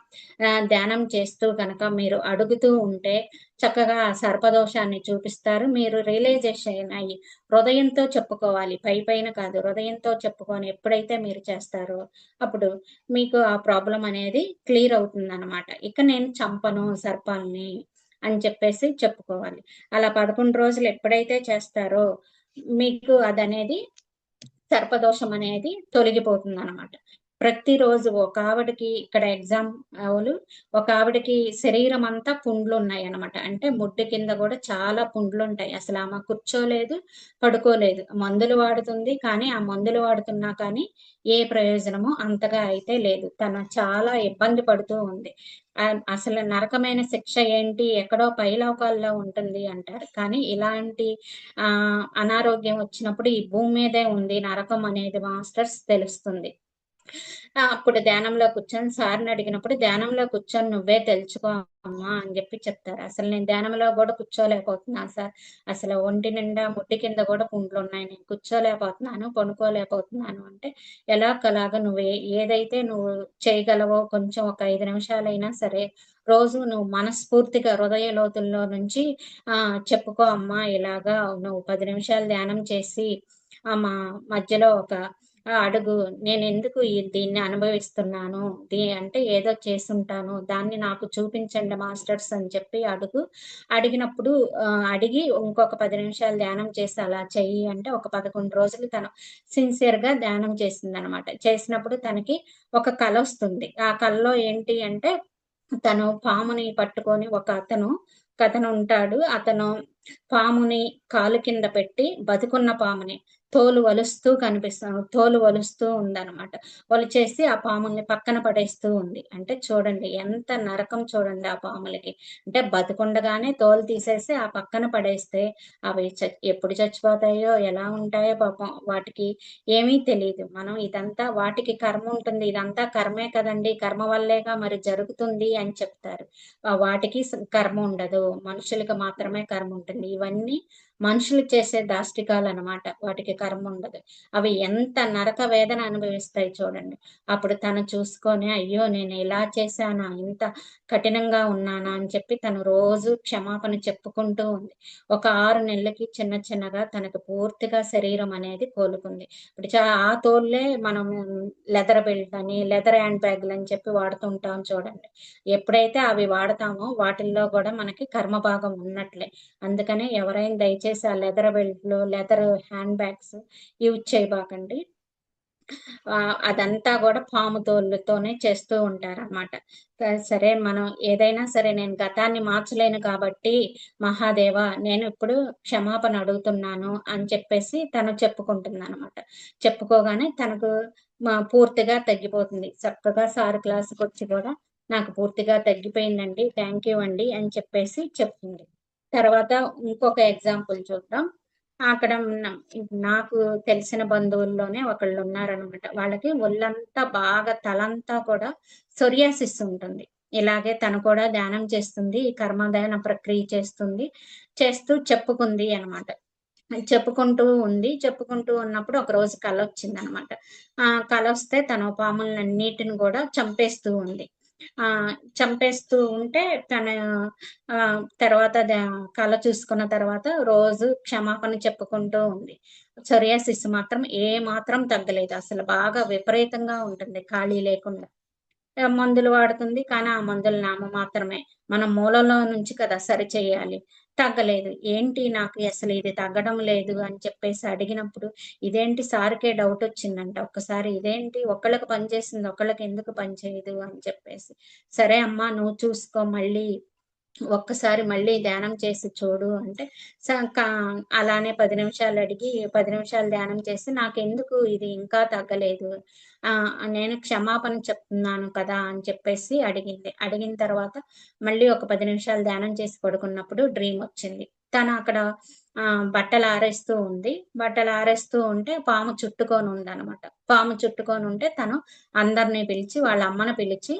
ధ్యానం చేస్తూ కనుక మీరు అడుగుతూ ఉంటే చక్కగా ఆ సర్పదోషాన్ని చూపిస్తారు. మీరు రియలైజేషన్ అయ్యి హృదయంతో చెప్పుకోవాలి, పైన కాదు, హృదయంతో చెప్పుకొని ఎప్పుడైతే మీరు చేస్తారో అప్పుడు మీకు ఆ ప్రాబ్లం అనేది క్లియర్ అవుతుంది అనమాట. ఇక నేను చంపను సర్పాల్ని అని చెప్పేసి చెప్పుకోవాలి. అలా 11 రోజులు ఎప్పుడైతే చేస్తారో మీకు అదనేది సర్పదోషం అనేది తొలగిపోతుందన్నమాట. ప్రతిరోజు ఒక ఆవిడకి ఇక్కడ ఒక ఆవిడకి శరీరం అంతా పుండ్లున్నాయన్నమాట. అంటే ముడ్డు కింద కూడా చాలా పుండ్లుంటాయి. అసలు ఆమె కూర్చోలేదు, పడుకోలేదు. మందులు వాడుతుంది, కానీ ఆ మందులు వాడుతున్నా కానీ ఏ ప్రయోజనము అంతగా అయితే లేదు. తను చాలా ఇబ్బంది పడుతూ ఉంది. అసలు నరకమైన శిక్ష ఏంటి, ఎక్కడో పైలోకాల్లో ఉంటుంది అంటారు. కానీ ఇలాంటి అనారోగ్యం వచ్చినప్పుడు ఈ భూమి మీదే ఉంది నరకం అనేది మాస్టర్స్ తెలుస్తుంది. అప్పుడు ధ్యానంలో కూర్చొని సార్ని అడిగినప్పుడు, ధ్యానంలో కూర్చొని నువ్వే తెలుసుకో అమ్మా అని చెప్పి చెప్తారు. అసలు నేను ధ్యానంలో కూడా కూర్చోలేకపోతున్నా సార్, అసలు ఒంటి నిండా ముడ్డి కింద కూడా పుండ్లు ఉన్నాయి, నేను కూర్చోలేకపోతున్నాను, పనుకోలేకపోతున్నాను అంటే, ఎలాగలాగా నువ్వు ఏదైతే నువ్వు చేయగలవో కొంచెం ఒక 5 నిమిషాలైనా సరే రోజు నువ్వు మనస్ఫూర్తిగా హృదయ లోతుల్లో నుంచి చెప్పుకో అమ్మా, ఇలాగా నువ్వు 10 నిమిషాలు ధ్యానం చేసి మా మధ్యలో ఒక అడుగు, నేను ఎందుకు దీన్ని అనుభవిస్తున్నాను, అంటే ఏదో చేసుంటాను, దాన్ని నాకు చూపించండి మాస్టర్స్ అని చెప్పి అడిగినప్పుడు అడిగి ఇంకొక 10 నిమిషాలు ధ్యానం చేసి అలా చెయ్యి అంటే, ఒక 11 రోజులు తను సిన్సియర్ గా ధ్యానం చేసిందనమాట. చేసినప్పుడు తనకి ఒక కల వస్తుంది. ఆ కలలో ఏంటి అంటే, తను పాముని పట్టుకొని ఒకతను ఉంటాడు. అతను పాముని కాలు కింద పెట్టి బతికున్న పాముని తోలు వలుస్తూ ఉందన్నమాట. ఒలిచేసి ఆ పాముల్ని పక్కన పడేస్తూ ఉంది. అంటే చూడండి ఎంత నరకం, చూడండి ఆ పాములకి. అంటే బతికుండగానే తోలు తీసేసి ఆ పక్కన పడేస్తే అవి ఎప్పుడు చచ్చిపోతాయో, ఎలా ఉంటాయో పాపం వాటికి ఏమీ తెలియదు. మనం ఇదంతా వాటికి కర్మ ఉంటుంది, ఇదంతా కర్మే కదండి, కర్మ వల్లేగా మరి జరుగుతుంది అని చెప్తారు. వాటికి కర్మ ఉండదు, మనుషులకు మాత్రమే కర్మ ఉంటుంది. ఇవన్నీ మనుషులు చేసే దాష్టికాలు అనమాట. వాటికి కర్మ ఉండదు. అవి ఎంత నరక వేదన అనుభవిస్తాయి చూడండి. అప్పుడు తను చూసుకొని అయ్యో నేను ఇలా చేశానా, ఇంత కఠినంగా ఉన్నానా అని చెప్పి తను రోజు క్షమాపణ చెప్పుకుంటూ ఉంది. ఒక 6 నెలలకి చిన్న చిన్నగా తనకు పూర్తిగా శరీరం అనేది కోలుకుంది. ఇప్పుడు ఆ తోళ్ళే మనము లెదర్ బెల్ట్ అని, లెదర్ హ్యాండ్ బ్యాగులు అని చెప్పి వాడుతుంటాం చూడండి. ఎప్పుడైతే అవి వాడతామో వాటిల్లో కూడా మనకి కర్మభాగం ఉన్నట్లే. అందుకనే ఎవరైనా దయచేసి ఆ లెదర్ బెల్ట్లు, లెదర్ హ్యాండ్ బ్యాగ్స్ యూజ్ చేయబాకండి. అదంతా కూడా పాము తోళ్ళతోనే చేస్తూ ఉంటారన్నమాట. సరే మనం ఏదైనా సరే నేను గతాన్ని మార్చలేను కాబట్టి మహాదేవ నేను ఇప్పుడు క్షమాపణ అడుగుతున్నాను అని చెప్పేసి తను చెప్పుకుంటుందన్నమాట. చెప్పుకోగానే తనకు పూర్తిగా తగ్గిపోతుంది. చక్కగా సార్ క్లాస్‌కి వచ్చి కూడా నాకు పూర్తిగా తగ్గిపోయిందండి. థ్యాంక్ యూ అండి అని చెప్పేసి చెప్తుంది. తర్వాత ఇంకొక ఎగ్జాంపుల్ చూద్దాం. అక్కడ నాకు తెలిసిన బంధువుల్లోనే ఒకళ్ళు ఉన్నారనమాట. వాళ్ళకి ఒళ్ళంతా బాగా తలంతా కూడా సొరియాసిస్ ఉంటుంది. ఇలాగే తను కూడా ధ్యానం చేస్తుంది. ఈ కర్మధ్యాన ప్రక్రియ చేస్తుంది. చేస్తూ చెప్పుకుంది అనమాట. చెప్పుకుంటూ ఉంది. చెప్పుకుంటూ ఉన్నప్పుడు ఒకరోజు కలొచ్చిందనమాట. కలొస్తే తను పాములన్నిటిని కూడా చంపేస్తూ ఉంది. చంపేస్తూ ఉంటే తన తర్వాత కళ చూసుకున్న తర్వాత రోజు క్షమాపణ చెప్పుకుంటూ ఉంది. సోరియాసిస్ మాత్రం ఏమాత్రం తగ్గలేదు. అసలు బాగా విపరీతంగా ఉంటుంది ఖాళీ లేకుండా. మందులు వాడుతుంది. కానీ ఆ మందులు నామమాత్రమే. మనం మూలంలో నుంచి కదా సరిచేయాలి. తగ్గలేదు. ఏంటి నాకు అసలు ఇది తగ్గడం లేదు అని చెప్పేసి అడిగినప్పుడు, ఇదేంటి సార్‌కే డౌటొచ్చిందంట. ఒక్కసారి ఇదేంటి ఒకళ్ళకి పనిచేసింది ఒకళ్ళకి ఎందుకు పనిచేయదు అని చెప్పేసి. సరే అమ్మా నువ్వు చూసుకో మళ్ళీ ఒక్కసారి మళ్ళీ ధ్యానం చేసి చూడు అంటే స కా అలానే 10 నిమిషాలు అడిగి 10 నిమిషాలు ధ్యానం చేసి నాకెందుకు ఇది ఇంకా తగ్గలేదు. నేను క్షమాపణ చెప్తున్నాను కదా అని చెప్పేసి అడిగింది. అడిగిన తర్వాత మళ్ళీ ఒక 10 నిమిషాలు ధ్యానం చేసి పడుకున్నప్పుడు డ్రీమొచ్చింది. తను అక్కడ బట్టలు ఆరేస్తూ ఉంది. బట్టలు ఆరేస్తూ ఉంటే పాము చుట్టుకొని ఉందనమాట. పాము చుట్టుకొని ఉంటే తను అందరిని పిలిచి వాళ్ళ అమ్మని పిలిచి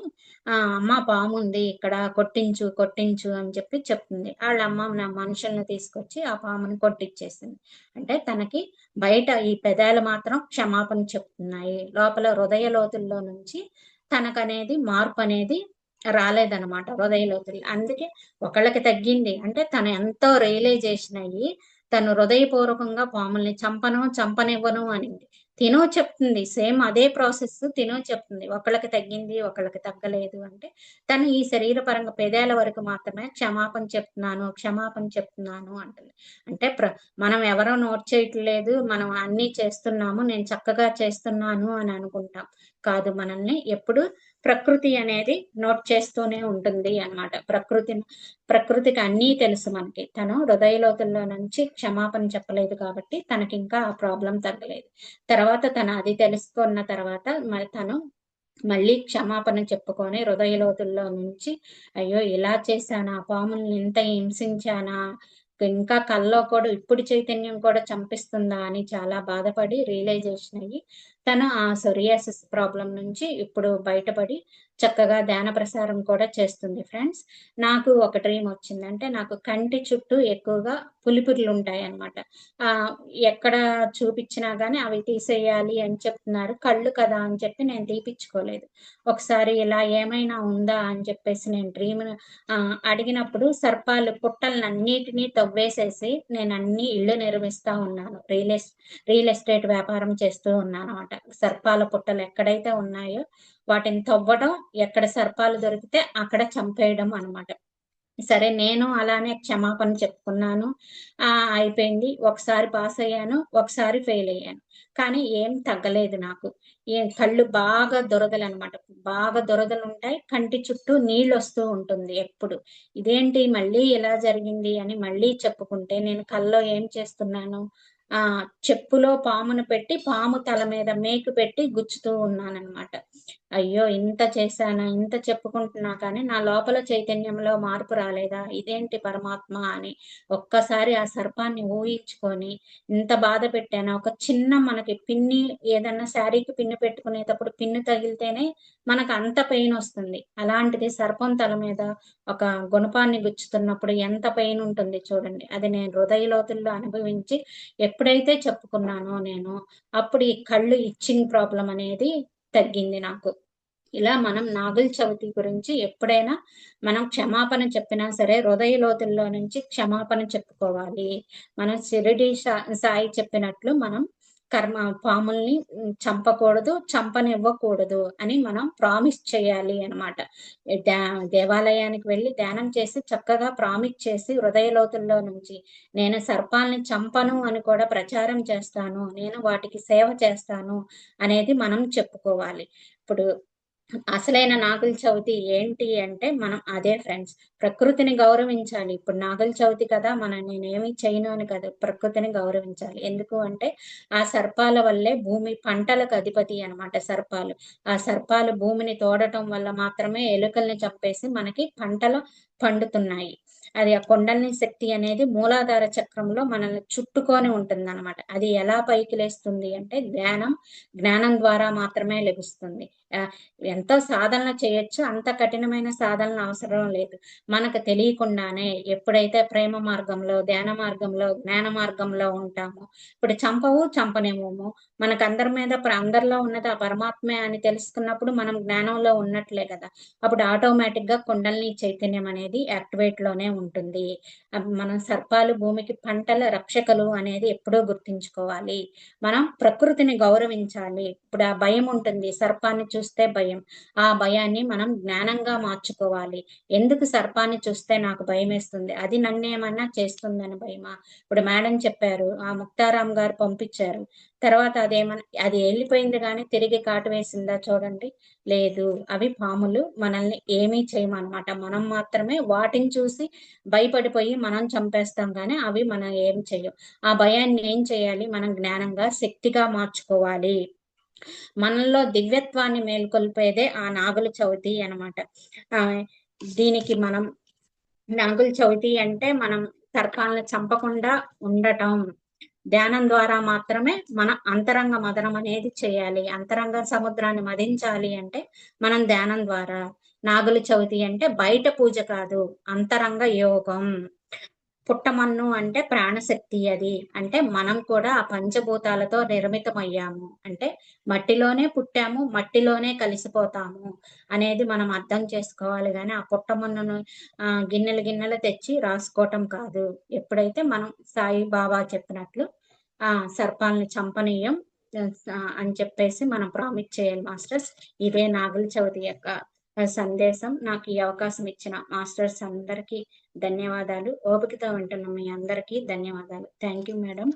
అమ్మ పాముంది ఇక్కడ కొట్టించు, కొట్టించు అని చెప్పి చెప్తుంది. ఆళ్ళమ్మ మనుషుల్ని తీసుకొచ్చి ఆ పాముని కొట్టిచ్చేసింది. అంటే తనకి బయట ఈ పెదాలు మాత్రం క్షమాపణ చెప్తున్నాయి. లోపల హృదయ లోతుల్లో నుంచి తనకనేది మార్పనేది రాలేదనమాట హృదయ లోతుల్లో. అందుకే ఒకళ్ళకి తగ్గింది అంటే తను ఎంతో రియలైజేషన్ అయ్యి తను హృదయపూర్వకంగా పాముల్ని చంపను, చంపనివ్వను అనింది. తిను చెప్తుంది. సేమ్ అదే ప్రాసెస్ తిను చెప్తుంది. ఒకళ్ళకి తగ్గింది, ఒకళ్ళకి తగ్గలేదు అంటే, తను ఈ శరీరపరంగా పెదాల వరకు మాత్రమే క్షమాపణ చెప్తున్నాను, క్షమాపణ చెప్తున్నాను అంటుంది. అంటే మనం ఎవరో నోట్ చేయట్లేదు, మనం అన్నీ చేస్తున్నాము, నేను చక్కగా చేస్తున్నాను అని అనుకుంటాం. కాదు మనల్ని ఎప్పుడు ప్రకృతి అనేది నోట్ చేస్తూనే ఉంటుంది అన్నమాట. ప్రకృతికి అన్నీ తెలుసు మనకి. తను హృదయ లోతుల్లో నుంచి క్షమాపణ చెప్పలేదు కాబట్టి తనకింకా ఆ ప్రాబ్లమ్ తగ్గలేదు. తర్వాత తను అది తెలుసుకున్న తర్వాత మరి తను మళ్ళీ క్షమాపణ చెప్పుకొని హృదయ లోతుల్లో నుంచి అయ్యో ఇలా చేశానా పాముల్ని ఇంత హింసించానా ఇంకా కల్లో కూడా ఇప్పుడు చైతన్యం కూడా చంపిస్తుందా అని చాలా బాధపడి రియలైజేషన్ అయ్యి తను ఆ సొరియాసిస్ ప్రాబ్లం నుంచి ఇప్పుడు బయటపడి చక్కగా ధ్యాన ప్రసారం కూడా చేస్తుంది ఫ్రెండ్స్. నాకు ఒక డ్రీమ్ వచ్చింది. అంటే నాకు కంటి చుట్టూ ఎక్కువగా పులిపురులు ఉంటాయి అన్నమాట. ఎక్కడ చూపించినా గానీ అవి తీసేయాలి అని చెప్తున్నారు. కళ్ళు కదా అని చెప్పి నేను తీపిచ్చుకోలేదు. ఒకసారి ఇలా ఏమైనా ఉందా అని చెప్పేసి నేను అడిగినప్పుడు సర్పాలు పుట్టలనన్నిటిని తవ్వేసేసి నేనన్ని ఇళ్ళు నిర్మిస్తా ఉన్నాను. రియల్ ఎస్టేట్ వ్యాపారం చేస్తూ ఉన్నానన్నమాట. సర్పాల పుట్టలు ఎక్కడైతే ఉన్నాయో వాటిని తవ్వడం, ఎక్కడ సర్పాలు దొరికితే అక్కడ చంపేయడం అన్నమాట. సరే నేను అలానే క్షమాపణ చెప్పుకున్నాను. అయిపోయింది. ఒకసారి పాసయ్యాను, ఒకసారి ఫెయిలయ్యాను. కానీ ఏం తగ్గలేదు నాకు. కళ్ళు బాగా దురదలనమాట. బాగా దురదలుంటాయి. కంటి చుట్టూ నీళ్ళొస్తూ ఉంటుంది ఎప్పుడు. ఇదేంటి మళ్ళీ ఇలా జరిగింది అని మళ్ళీ చెప్పుకుంటే నేను కల్లో ఏం చేస్తున్నాను, చెప్పులో పామును పెట్టి పాము తల మీద మేకు పెట్టి గుచ్చుతూ ఉన్నాననమాట. అయ్యో ఇంత చేశానా, ఇంత చెప్పుకుంటున్నా కానీ నా లోపల చైతన్యంలో మార్పు రాలేదా, ఇదేంటి పరమాత్మ అని ఒక్కసారి ఆ సర్పాన్ని ఊహించుకొని, ఇంత బాధ పెట్టానా, ఒక చిన్న మనకి పిన్ని, ఏదన్నా శారీకి పిన్ను పెట్టుకునేటప్పుడు పిన్ను తగిలితేనే మనకు అంత పెయిన్ వస్తుంది. అలాంటిది సర్పం తల మీద ఒక గుణపాన్ని గుచ్చుతున్నప్పుడు ఎంత పెయిన్ ఉంటుంది చూడండి. అది నేను హృదయ లోతుల్లో అనుభవించి ఎప్పుడైతే చెప్పుకున్నానో నేను, అప్పుడు ఈ కళ్ళు ఇచ్చింగ్ ప్రాబ్లం అనేది తగ్గింది నాకు. ఇలా మనం నాగుల చవితి గురించి ఎప్పుడైనా మనం క్షమాపణ చెప్పినా సరే హృదయ లోతుల్లో నుంచి క్షమాపణ చెప్పుకోవాలి. మనం సాయి చెప్పినట్లు మనం పాముల్ని చంపకూడదు, చంపనివ్వకూడదు అని మనం ప్రామిస్ చేయాలి అన్నమాట. దేవాలయానికి వెళ్ళి ధ్యానం చేసి చక్కగా ప్రామిస్ చేసి హృదయ లోతుల్లో నుంచి నేను సర్పాల్ని చంపను అని కూడా ప్రచారం చేస్తాను, నేను వాటికి సేవ చేస్తాను అనేది మనం చెప్పుకోవాలి. ఇప్పుడు అసలైన నాగుల చవితి ఏంటి అంటే మనం అదే ఫ్రెండ్స్, ప్రకృతిని గౌరవించాలి. ఇప్పుడు నాగుల చవితి కదా, నేనేమి చేయను అని కదా, ప్రకృతిని గౌరవించాలి. ఎందుకు అంటే ఆ సర్పాల వల్లే భూమి పంటలకు అధిపతి అన్నమాట సర్పాలు. ఆ సర్పాలు భూమిని తోడటం వల్ల మాత్రమే ఎలుకల్ని చంపేసి మనకి పంటలు పండుతున్నాయి. అది ఆ కొండల్ని శక్తి అనేది మూలాధార చక్రంలో మనల్ని చుట్టుకొని ఉంటుందన్నమాట. అది ఎలా పైకి లేస్తుంది అంటే జ్ఞానం ద్వారా మాత్రమే లభిస్తుంది. ఆ, ఎంతో సాధన చేయొచ్చు, అంత కఠినమైన సాధన అవసరం లేదు. మనకు తెలియకుండానే ఎప్పుడైతే ప్రేమ మార్గంలో, ధ్యాన మార్గంలో, జ్ఞాన మార్గంలో ఉంటామో, ఇప్పుడు చంపనేమో మనకు అందరి మీద అందరిలో ఉన్నది ఆ పరమాత్మే అని తెలుసుకున్నప్పుడు మనం జ్ఞానంలో ఉన్నట్లే కదా. అప్పుడు ఆటోమేటిక్ గా కుండలిని చైతన్యం అనేది యాక్టివేట్ లోనే ఉంటుంది. మనం సర్పాలు భూమికి పంటల రక్షకులు అనేది ఎప్పుడూ గుర్తుంచుకోవాలి. మనం ప్రకృతిని గౌరవించాలి. ఇప్పుడు ఆ భయం ఉంటుంది, సర్పాన్ని చూస్తే భయం. ఆ భయాన్ని మనం జ్ఞానంగా మార్చుకోవాలి. ఎందుకు సర్పాన్ని చూస్తే నాకు భయం వేస్తుంది, అది నన్ను ఏమన్నా చేస్తుందని భయమా? ఇప్పుడు మేడం చెప్పారు, ఆ ముక్తారాం గారు పంపించారు, తర్వాత అది వెళ్ళిపోయింది కానీ తిరిగి కాటు వేసిందా చూడండి, లేదు. అవి పాములు, మనల్ని ఏమీ చేయమన్నమాట. మనం మాత్రమే వాటిని చూసి భయపడిపోయి మనం చంపేస్తాం కానీ అవి మనం ఏం చెయ్యం. ఆ భయాన్ని ఏం చేయాలి, మనం జ్ఞానంగా శక్తిగా మార్చుకోవాలి. మనలో దివ్యత్వాన్ని మేల్కొల్పేదే ఆ నాగుల చవితి అన్నమాట. ఆ దీనికి మనం నాగుల చవితి అంటే మనం సర్పాలను చంపకుండా ఉండటం. ధ్యానం ద్వారా మాత్రమే మన అంతరంగ మదనం అనేది చేయాలి. అంతరంగ సముద్రాన్ని మదించాలి అంటే మనం ధ్యానం ద్వారా. నాగుల చవితి అంటే బయట పూజ కాదు, అంతరంగ యోగం. పుట్టమన్ను అంటే ప్రాణశక్తి. అది అంటే మనం కూడా ఆ పంచభూతాలతో నిర్మితమయ్యాము అంటే మట్టిలోనే పుట్టాము, మట్టిలోనే కలిసిపోతాము అనేది మనం అర్థం చేసుకోవాలి. కానీ ఆ పుట్టమన్నును గిన్నెలు గిన్నెలు తెచ్చి రాసుకోవటం కాదు. ఎప్పుడైతే మనం సాయి బాబా చెప్పినట్లు సర్పాలని చంపనీయం అని చెప్పేసి మనం ప్రామిస్ చేయాలి మాస్టర్స్. ఇదే నాగుల చవితి యొక్క సందేశం. నాకు ఈ అవకాశం ఇచ్చిన మాస్టర్స్ అందరికీ ధన్యవాదాలు. ఓపికతో వింటున్న మీ అందరికీ ధన్యవాదాలు. Thank you madam.